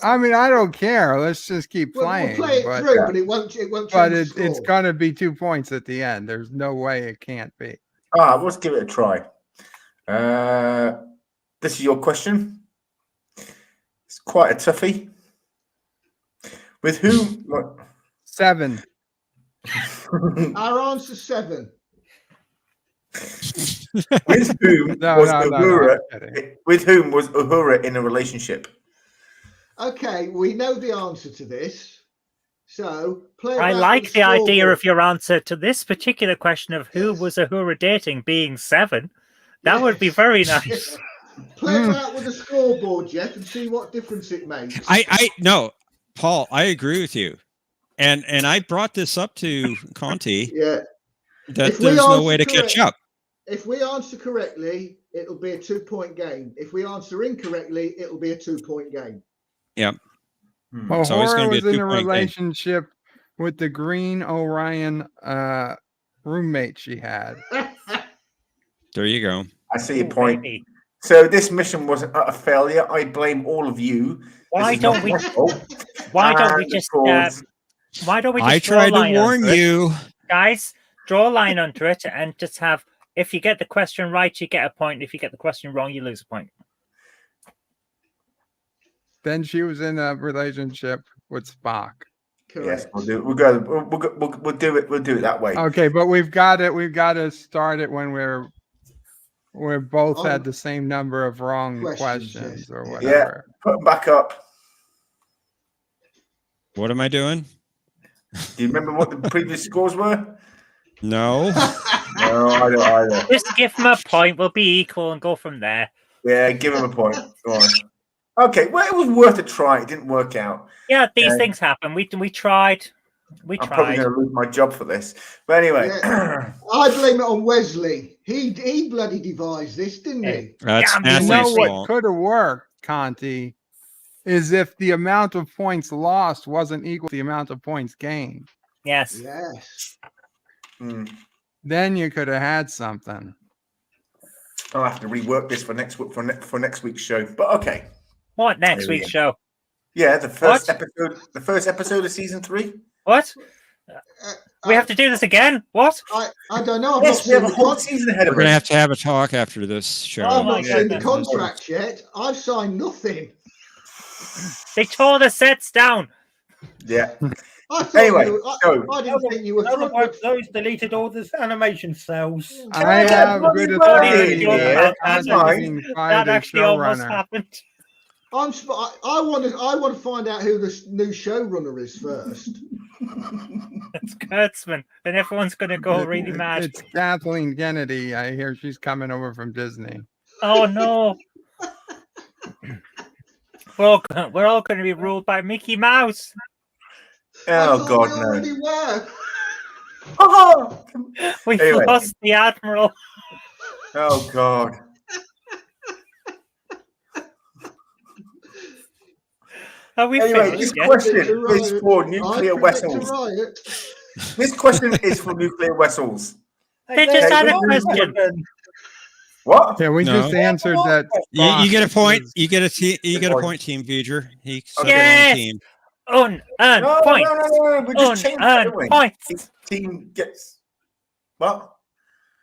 I mean, I don't care. Let's just keep We'll playing. play it through, but it won't. It won't. But change the it's score. going to be 2 points at the end. There's no way it can't be. Let's give it a try. This is your question. It's quite a toughie. With whom? 7. Our answer's 7. With whom No, was no, no, Uhura? I'm kidding. With whom was Uhura in a relationship? Okay, we know the answer to this. So play. I about like with the idea scoreboard. of your answer to this particular question of who was Uhura dating being 7. That would be very nice. Play about with the scoreboard, Jeff, and see what difference it makes. I no, Paul, I agree with you. And I brought this up to Conti. Yeah. That If we there's no answer way to correct- catch up. If we answer correctly, it'll be a 2-point game. If we answer incorrectly, it'll be a 2-point game. Yeah. Well, It's always Horror going to be was a in a 2-point game. relationship with the Green Orion roommate she had. There you go. I see your Ooh, point. baby. So this mission was a failure. I blame all of you. Why This is not don't we? my fault. Why don't we And, just? of course, Why don't we just I draw a tried to line warn under it? you. Guys, draw a line under it and just have. If you get the question right, you get a point. If you get the question wrong, you lose a point. Then she was in a relationship with Spock. yes, we'll do it. We'll do it. We'll do it that way. Okay, but we've got to start it when we're both had the same number of wrong questions or Yeah, whatever. put them back up. What am I doing? Do you remember what the previous scores were? No. No, I don't either. Just give them a point. We'll be equal and go from there. Yeah, give him a point. Go on. Okay, well, it was worth a try. It didn't work out. Yeah, these things happen. We tried. We I'm probably tried. going to lose my job for this. But anyway, I blame it on Wesley. He bloody devised this, didn't he? That's You Natalie's know what fault. could have worked, Conti, is if the amount of points lost wasn't equal to the amount of points gained. Yes. Yes. Then you could have had something. I'll have to rework this for next week's show. But okay. What next There we week's go. show? Yeah, the first episode of season 3. What? We have to do this again? What? I don't know. I've Yes, not we have seen a the whole con- season ahead We're of going to us. have to have a talk after this show. I've not seen the goodness. contract yet. I've signed nothing. They tore the sets down. Yeah. I thought Anyway, I didn't think you were. In other words, those deleted all the animation cells. I have good authority Yeah, as that's fine. being That fired as actually almost showrunner. happened. I want to find out who the new showrunner is first. It's Kurtzman, and everyone's going to go really mad. It's Kathleen Kennedy. I hear she's coming over from Disney. Oh no! We're all going to be ruled by Mickey Mouse. Oh God, we no. already were. Oh, We've Anyway. lost the Admiral. oh God. Are we Anyway, finished this yet? question It's a is riot. for I nuclear predict a vessels. riot. This question is for nuclear vessels. They just had a question. What? Yeah, we No. just answered that. You get a Spock point. is- You get a point. point, Team V'ger. He said Yes! team. Unearned No, points. we just changed it, Unearned didn't we? points. Each team gets what?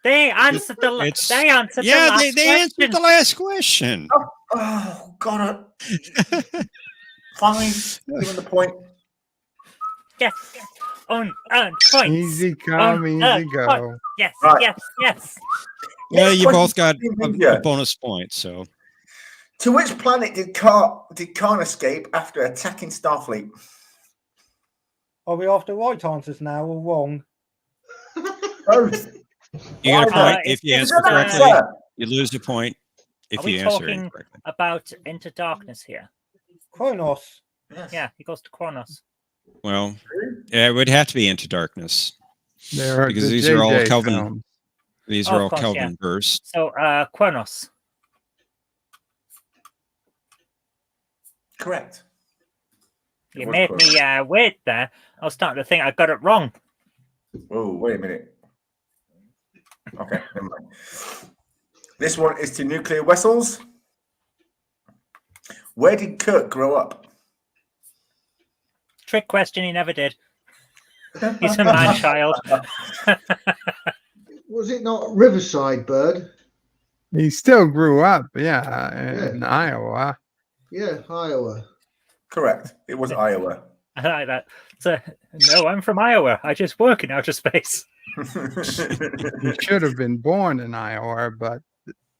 They answered the. It's- They answered the Yeah, last they answered question. the last question. Oh God! Fine, give him the point. Yes. Unearned points. Easy come, Unearned easy go. points. Yes. Right. Yes. Yeah, Next you question, both got Team a V'ger. bonus point. So To which planet did Khan escape after attacking Starfleet? Are we after right answers now or wrong? Both. you get a Why point not? if you It's answer an correctly. answer. You lose a point if Are we you answer talking incorrectly. about Into Darkness here? Kronos. Yes. Yeah, he goes to Kronos. Well, yeah, it would have to be Into Darkness There are because the these are all JJ Kelvin. films. These Oh, are of all course, Kelvin bursts. So, Kronos. Correct. You It was made me wait there. I was starting to think I got it wrong. Oh, wait a minute. Okay, never mind. This one is to nuclear vessels. Where did Kirk grow up? Trick question, he never did. He's a man child. Was it not Riverside, Bird? He still grew up, in Iowa. Yeah, Iowa. Correct. It was Iowa. I like that. So, no, I'm from Iowa. I just work in outer space. He should have been born in Iowa, but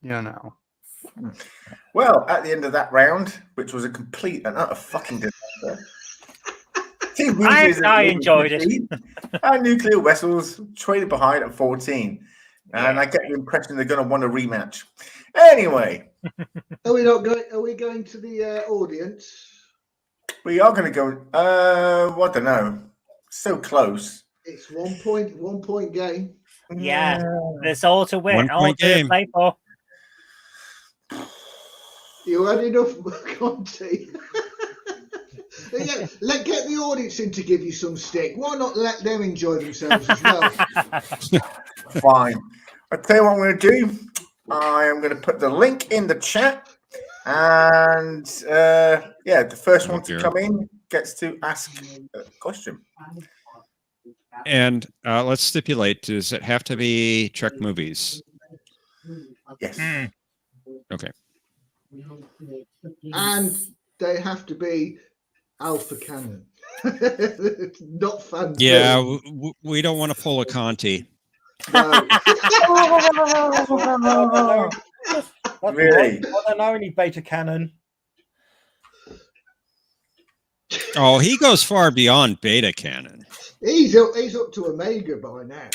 you know. Well, at the end of that round, which was a complete and utter fucking disaster, Team Weasleys I enjoyed it. and Nuclear Vessels traded behind at 14. And I get the impression they're going to want a rematch. Anyway. Are we not going? Are we going to the audience? We are going to go. I don't know. So close. It's 1 point. 1 point game. Yeah, there's all to win. 1 All point to game. play for. You had enough, Conti. Yeah, get the audience in to give you some stick. Why not let them enjoy themselves as well? Fine. I'll tell you what I'm going to do. I am going to put the link in the chat. And the first one to come in gets to ask a question. And let's stipulate, does it have to be Trek movies? Yes. Okay. And they have to be Alpha Canon. Not fan. Yeah, we don't want to pull a Conti. No. Really? I don't know any Beta Canon. Oh, he goes far beyond Beta Canon. He's up to Omega by now.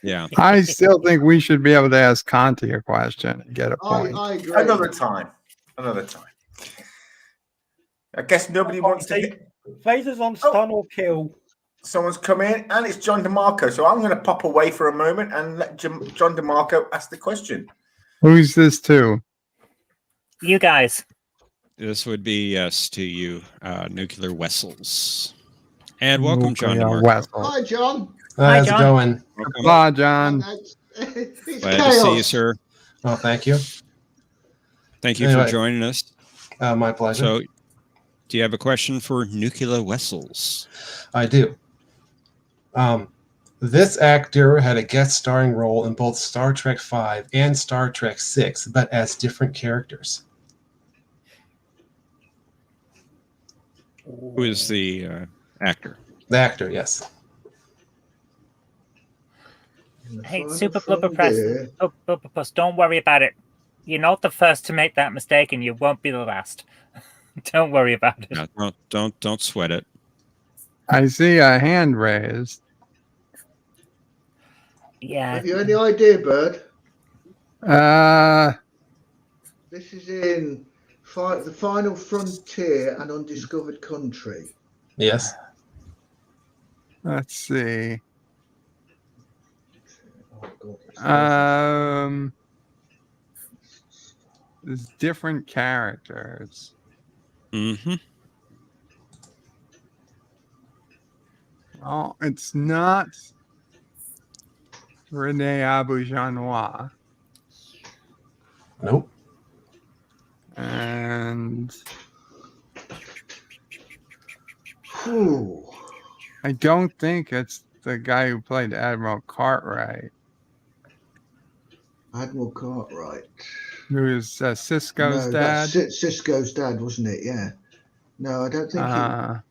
Yeah. I still think we should be able to ask Conti a question and get a point. I agree. Another time. I guess nobody wants to hit. Phaser's on stun or kill. Someone's come in, and it's John DeMarco. So I'm going to pop away for a moment and let John DeMarco ask the question. Who's this to? You guys. This would be yes to you, Nuclear Vessels. And welcome, John DeMarco. Wessels. Hi, John. How's it going? Hi, John. It's Glad chaos. to see you, sir. Oh, thank you. Thank you Anyway. for joining us. My pleasure. So, do you have a question for Nuclear Vessels? I do. This actor had a guest starring role in both Star Trek V and Star Trek VI, but as different characters. Who is the actor? The actor, yes. Hey, Super Blubber Press. Oh, Blubber Puss, don't worry about it. You're not the first to make that mistake, and you won't be the last. Don't worry about it. No, don't sweat it. I see a hand raised. Yeah. Have you any idea, Bird? This is in the Final Frontier and Undiscovered Country. Yes. Let's see. There's different characters. Mm-hmm. Oh, it's not Rene Auberjonois. Nope. And Ooh. I don't think it's the guy who played Admiral Cartwright. Admiral Cartwright. Who is Cisco's No, dad? that's Cisco's dad, wasn't it? Yeah. No, I don't think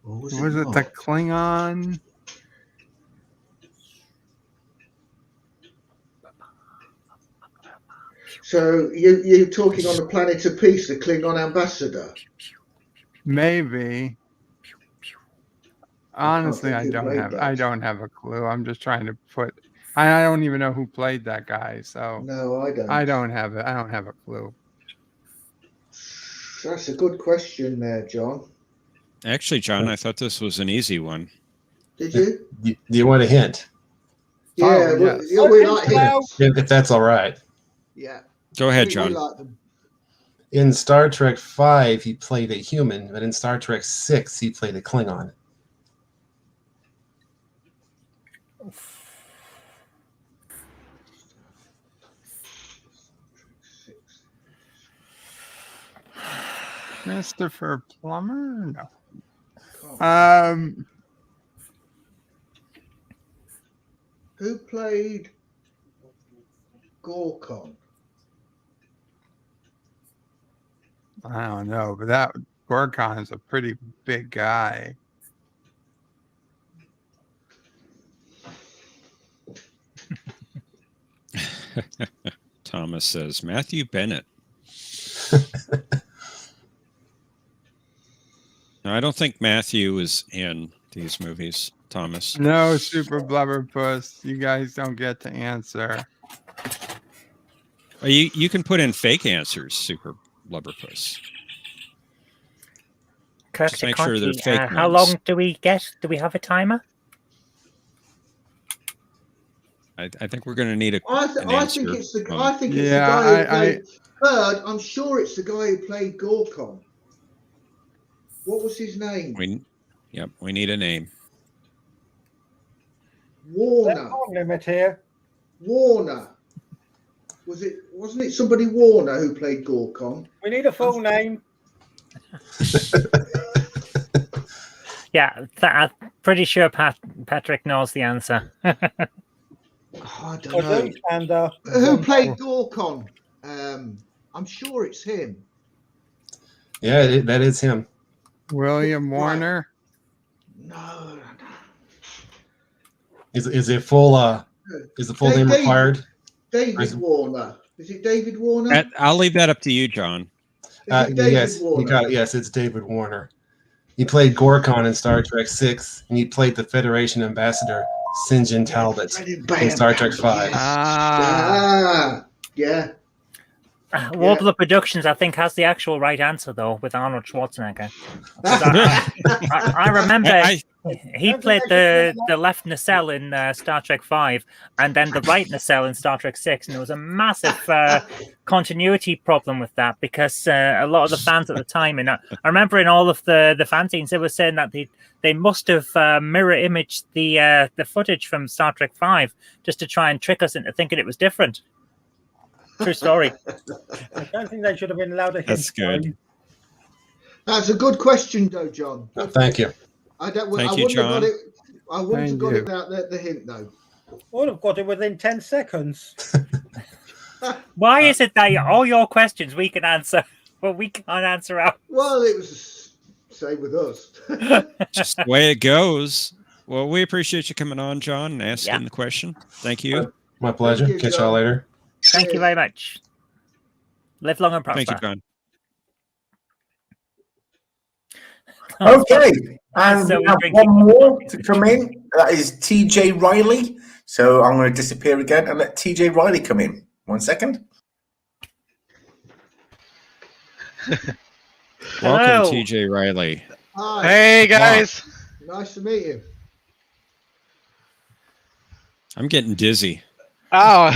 was it the Klingon? So you're talking on the Planet of Peace, the Klingon ambassador? Maybe. Honestly, I who don't played have. that. I don't have a clue. I'm just trying to put. I don't even know who played that guy. So No, I don't. I don't have it. I don't have a clue. That's a good question there, John. Actually, John, I thought this was an easy one. Did you? Do you want a hint? Yeah, yes. we like him. If that's all right. Yeah. Go ahead, We John. like them. In Star Trek V, he played a human, but in Star Trek VI, he played a Klingon. Christopher Plummer? No. Who played Gorkon? I don't know, but that Gorkon is a pretty big guy. Thomas says Matthew Bennett. No, I don't think Matthew is in these movies, Thomas. No, Super Blubberpuss. You guys don't get to answer. You can put in fake answers, Super Blubberpuss. Kirk Just make sure they're Conti, fake how ones. long do we get? Do we have a timer? I think we're going to need I an think answer. it's the guy who Yeah, played Bird. I'm sure it's the guy who played Gorkon. What was his name? We need a name. Warner. Limit here. Warner. Wasn't it somebody Warner who played Gorkon? We need a full name. Yeah, I'm pretty sure Patrick knows the answer. I don't know. And, who played Gorkon? I'm sure it's him. Yeah, that is him. William Warner. No. Is it full? Is the full name required? David Warner. Is it David Warner? I'll leave that up to you, John. Yes, Warner? you got it. Yes, it's David Warner. He played Gorkon in Star Trek 6, and he played the Federation ambassador St. John Talbot in Star Trek 5. Yeah. Warbler Productions, I think, has the actual right answer, though, with Arnold Schwarzenegger. I remember he played the left nacelle in Star Trek 5 and then the right nacelle in Star Trek 6. And there was a massive continuity problem with that because a lot of the fans at the time, and I remember in all of the fanzines, they were saying that they must have mirror imaged the footage from Star Trek 5 just to try and trick us into thinking it was different. True story. I don't think they should have been allowed to hint. That's good. That's a good question, though, John. Thank you. I wouldn't have got it. I wouldn't have got you. it without the hint, though. I would have got it within 10 seconds. Why is it that all your questions we can answer, but we can't answer out? Well, it was the same with us. Just the way it goes. Well, we appreciate you coming on, John, and asking the question. Thank you. My pleasure. Thank you, Catch y'all John. later. Thank you very much. Live long and prosper. Thank you, John. Okay, and So we have we're one more to come in. That is TJ Riley. So I'm going to disappear again and let TJ Riley come in. 1 second. Welcome, TJ Riley. Hi. Hey, guys. Nice to meet you. I'm getting dizzy. Oh,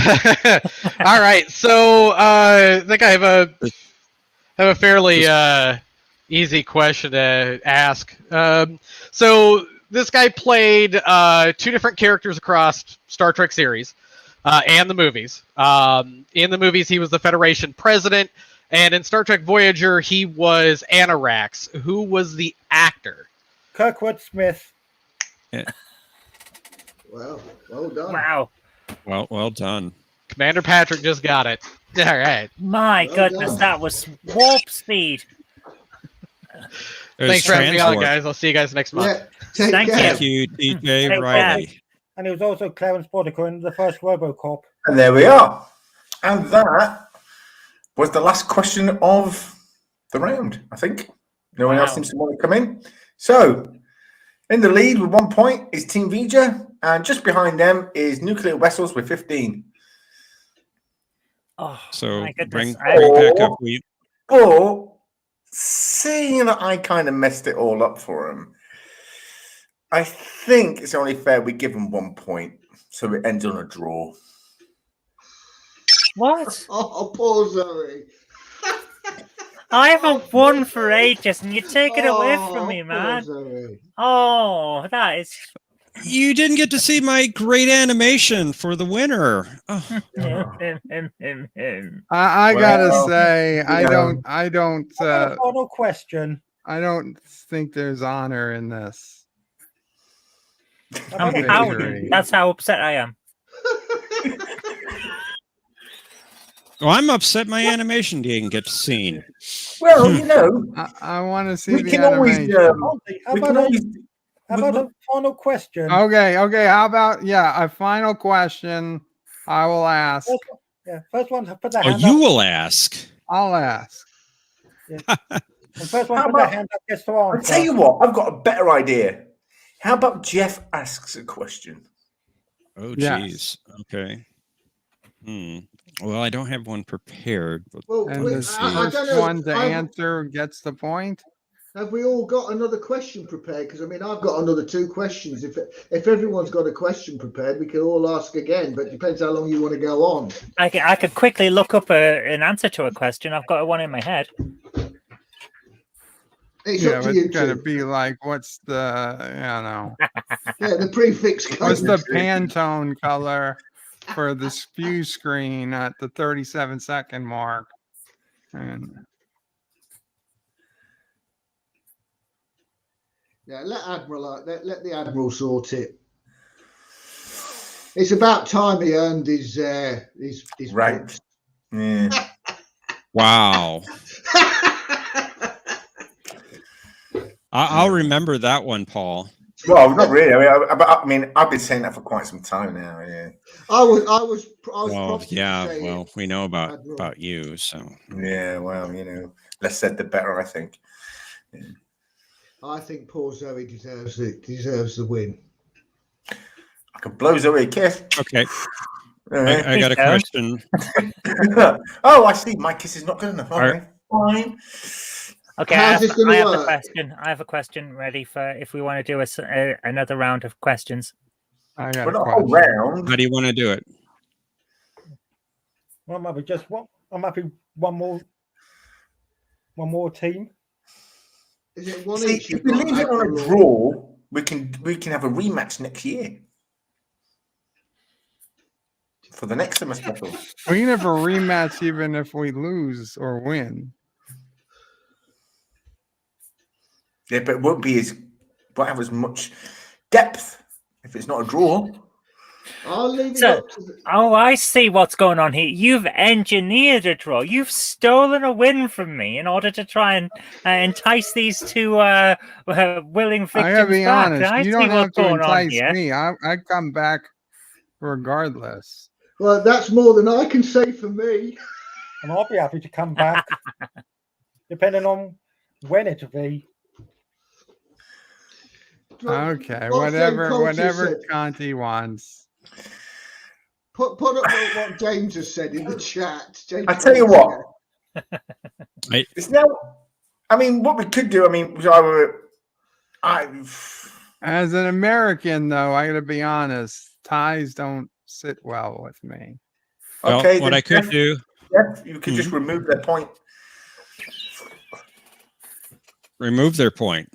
all right. So I think I have a fairly easy question to ask. So this guy played 2 different characters across Star Trek series and the movies. In the movies, he was the Federation president, and in Star Trek Voyager, he was Anorax. Who was the actor? Kirkwood Smith. Yeah. Well done. Wow. Well done. Commander Patrick just got it. All right. My Well goodness, done. that was warp speed. There's Thanks for having me on, transport. guys. I'll see you guys next month. Yeah. Take Thank care. Thank you, TJ Take Riley. And he was also Clarence Boddicker in the first RoboCop. And there we are. And that was the last question of the round, I think. No one else Wow. seems to want to come in. So, in the lead with 1 point is Team Vija, and just behind them is Nuclear Vessels with 15. Oh, So my goodness. bring back up. But seeing that I kind of messed it all up for him, I think it's only fair we give him 1 point, so it ends on a draw. What? Oh, poor Zoe. I haven't won for ages, and you take it away from me, poor man. Zoe. Oh, that is. You didn't get to see my great animation for the winner. Oh. I gotta Well, say, I yeah. don't Final question. I don't think there's honor in this. I'm Victory. pouting. That's how upset I am. Well, I'm upset my animation didn't get seen. Well, you know, I want to see we the can always, animation. How we about, can a, always how about a final question? Okay. How about a final question? I will ask. Yeah, first one to put their Oh, hand you up. will ask. I'll ask. Yeah. The first one How to put their about- hand up gets to I'll answer. tell you what, I've got a better idea. How about Jeff asks a question? Oh, Yes. geez. Okay. Well, I don't have one prepared. But Well, And wait, the I first don't know. one to answer gets the point. Have we all got another question prepared? Because I mean, I've got another 2 questions. If everyone's got a question prepared, we can all ask again. But it depends how long you want to go on. I could quickly look up an answer to a question. I've got one in my head. It's Yeah, up to it's you gonna two. be like, what's the, you know, Yeah, the prefix what's code. the Pantone color for the spew screen at the 37-second mark? And Yeah, let the Admiral sort it. It's about time he earned his Right. points. Yeah. wow. I'll remember that one, Paul. Well, not really. I mean, I've been saying that for quite some time now. Yeah. I was Well, prompted to yeah. say Well, we know Admiral. about you, so. Yeah. Well, less said the better, I think. Yeah. I think poor Zoe deserves the win. I could blow Zoe a kiss. Okay. I got a question. Oh, I see. My kiss is not good enough. Okay, fine. Okay, How's this gonna I have work? the question. I have a question ready for if we want to do another round of questions. I got We're a not all question. round. How do you want to do it? Well, maybe just one. I'm happy. One more team. Is it one See, each? if You've we got leave it on a Admiral? draw, we can have a rematch next year for the next summer special. We can have a rematch even if we lose or win. Yeah, but it won't have as much depth if it's not a draw. I'll leave it So, up to the... oh, I see what's going on here. You've engineered a draw. You've stolen a win from me in order to try and entice these two willing victims I gotta be back. honest. I You see don't have what's to going on entice here. me. I come back regardless. Well, that's more than I can say for me. And I'll be happy to come back, depending on when it'll be. Okay, What whatever Culture said. Conti wants. Put up what James has said in the chat. James I tell you Culture. what. It's now. I mean, what we could do. I mean, As an American, though, I gotta be honest. Ties don't sit well with me. Well, Okay, what then I could Jeff- do. Jeff, you could just remove their point. Remove their point.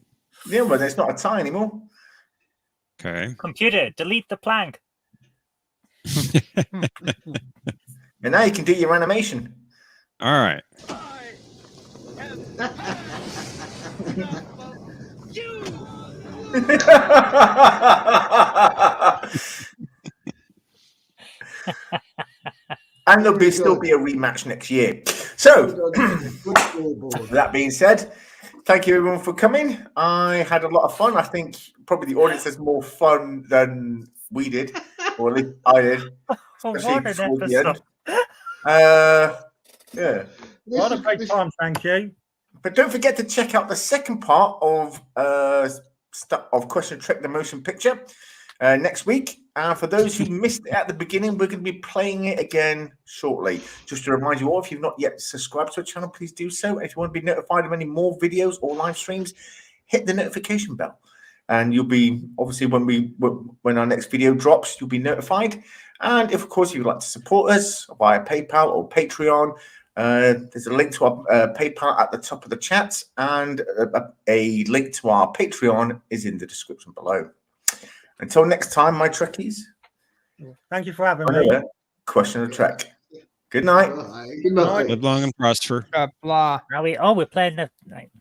Yeah, but it's not a tie anymore. Okay. Computer, delete the plank. And now you can do your animation. All right. And there'll still be a rematch next year. So, that being said, thank you everyone for coming. I had a lot of fun. I think probably the audience has more fun than we did, or at least I did. Especially What an towards the episode. end. Yeah. What a great time, thank you. But don't forget to check out the second part of Question Trek the Motion Picture next week. And for those who missed it at the beginning, we're going to be playing it again shortly. Just to remind you all, if you've not yet subscribed to our channel, please do so. And if you want to be notified of any more videos or live streams, hit the notification bell. And you'll be, obviously, when our next video drops, you'll be notified. And if, of course, you'd like to support us via PayPal or Patreon, there's a link to our PayPal at the top of the chat, and a link to our Patreon is in the description below. Until next time, my Trekkies. Thank you for having me. Another Question of Trek. Good night. Good night. Live long and prosper. Blah. We're playing the night.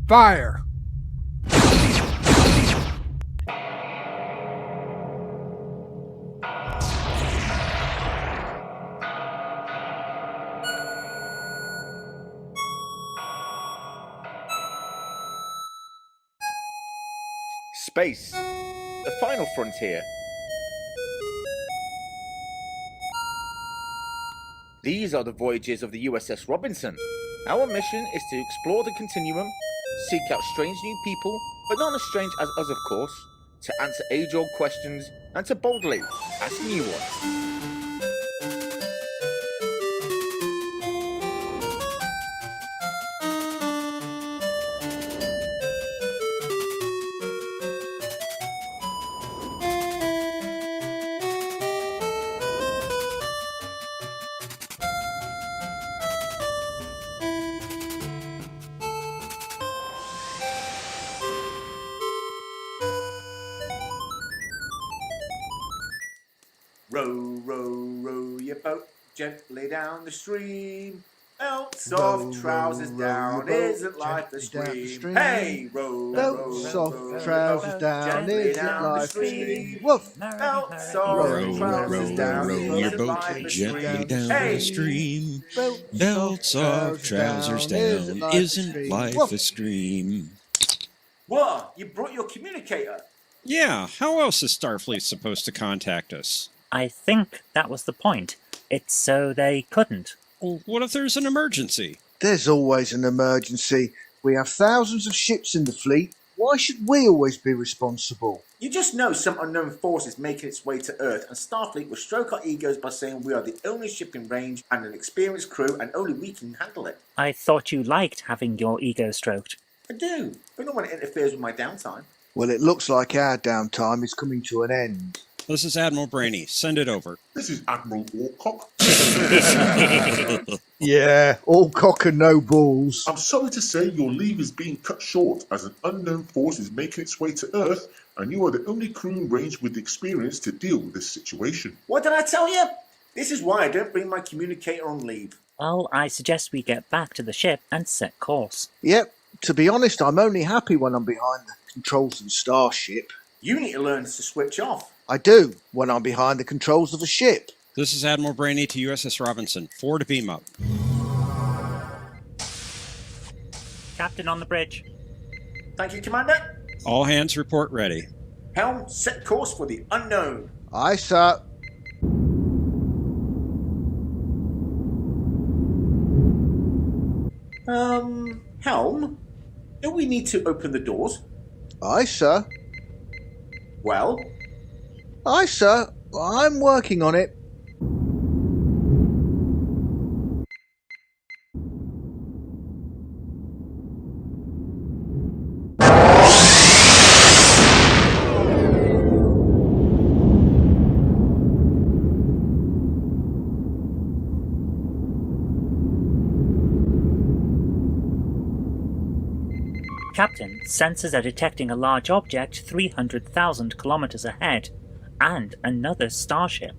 Fire. space, the final frontier. These are the voyages of the USS Robinson. Our mission is to explore the continuum, seek out strange new people, but not as strange as us, of course, to answer age-old questions and to boldly ask new ones. Row, row, row your boat gently down the stream. Belts off, trousers down, isn't life a scream? Hey, row, Belts row, off, row, trousers row, down, gently isn't down the life a stream. scream? Woof! Belts Row, off, trousers row, down, row your isn't boat life a gently scream? down Hey, the stream. Belts Belts off, trousers down, isn't life a scream? what? You brought your communicator? Yeah, how else is Starfleet supposed to contact us? I think that was the point. It's so they couldn't. Well, what if there's an emergency? There's always an emergency. We have thousands of ships in the fleet. Why should we always be responsible? You just know some unknown force is making its way to Earth, and Starfleet will stroke our egos by saying we are the only ship in range and an experienced crew, and only we can handle it. I thought you liked having your ego stroked. I do, but not when it interferes with my downtime. Well, it looks like our downtime is coming to an end. This is Admiral Brainy. Send it over. This is Admiral Walcock. Yeah, all cock and no balls. I'm sorry to say your leave is being cut short as an unknown force is making its way to Earth, and you are the only crew in range with the experience to deal with this situation. What did I tell you? This is why I don't bring my communicator on leave. Well, I suggest we get back to the ship and set course. Yep, to be honest, I'm only happy when I'm behind the controls of a starship. You need to learn to switch off. I do, when I'm behind the controls of a ship. This is Admiral Brainy to USS Robinson. 4 to beam up. Captain on the bridge. Thank you, Commander. All hands report ready. Helm, set course for the unknown. Aye, sir. Helm, don't we need to open the doors? Aye, sir. Well? Aye, sir. I'm working on it. Captain, sensors are detecting a large object 300,000 kilometers ahead, and another starship.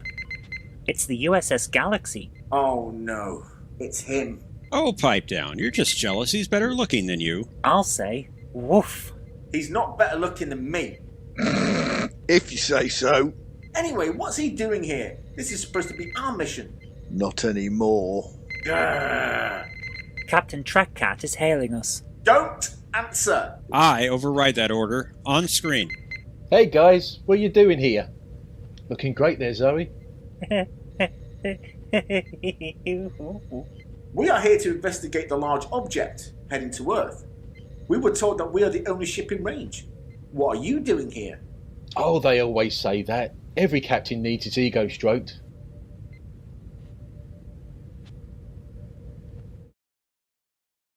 It's the USS Galaxy. Oh no, it's him. Oh, pipe down. You're just jealous he's better looking than you. I'll say, woof. He's not better looking than me. If you say so. Anyway, what's he doing here? This is supposed to be our mission. Not anymore. Grrr. Captain Trekcat is hailing us. Don't answer. I override that order. On screen. Hey guys, what are you doing here? Looking great there, Zoe. We are here to investigate the large object heading to Earth. We were told that we are the only ship in range. What are you doing here? Oh, they always say that. Every captain needs his ego stroked.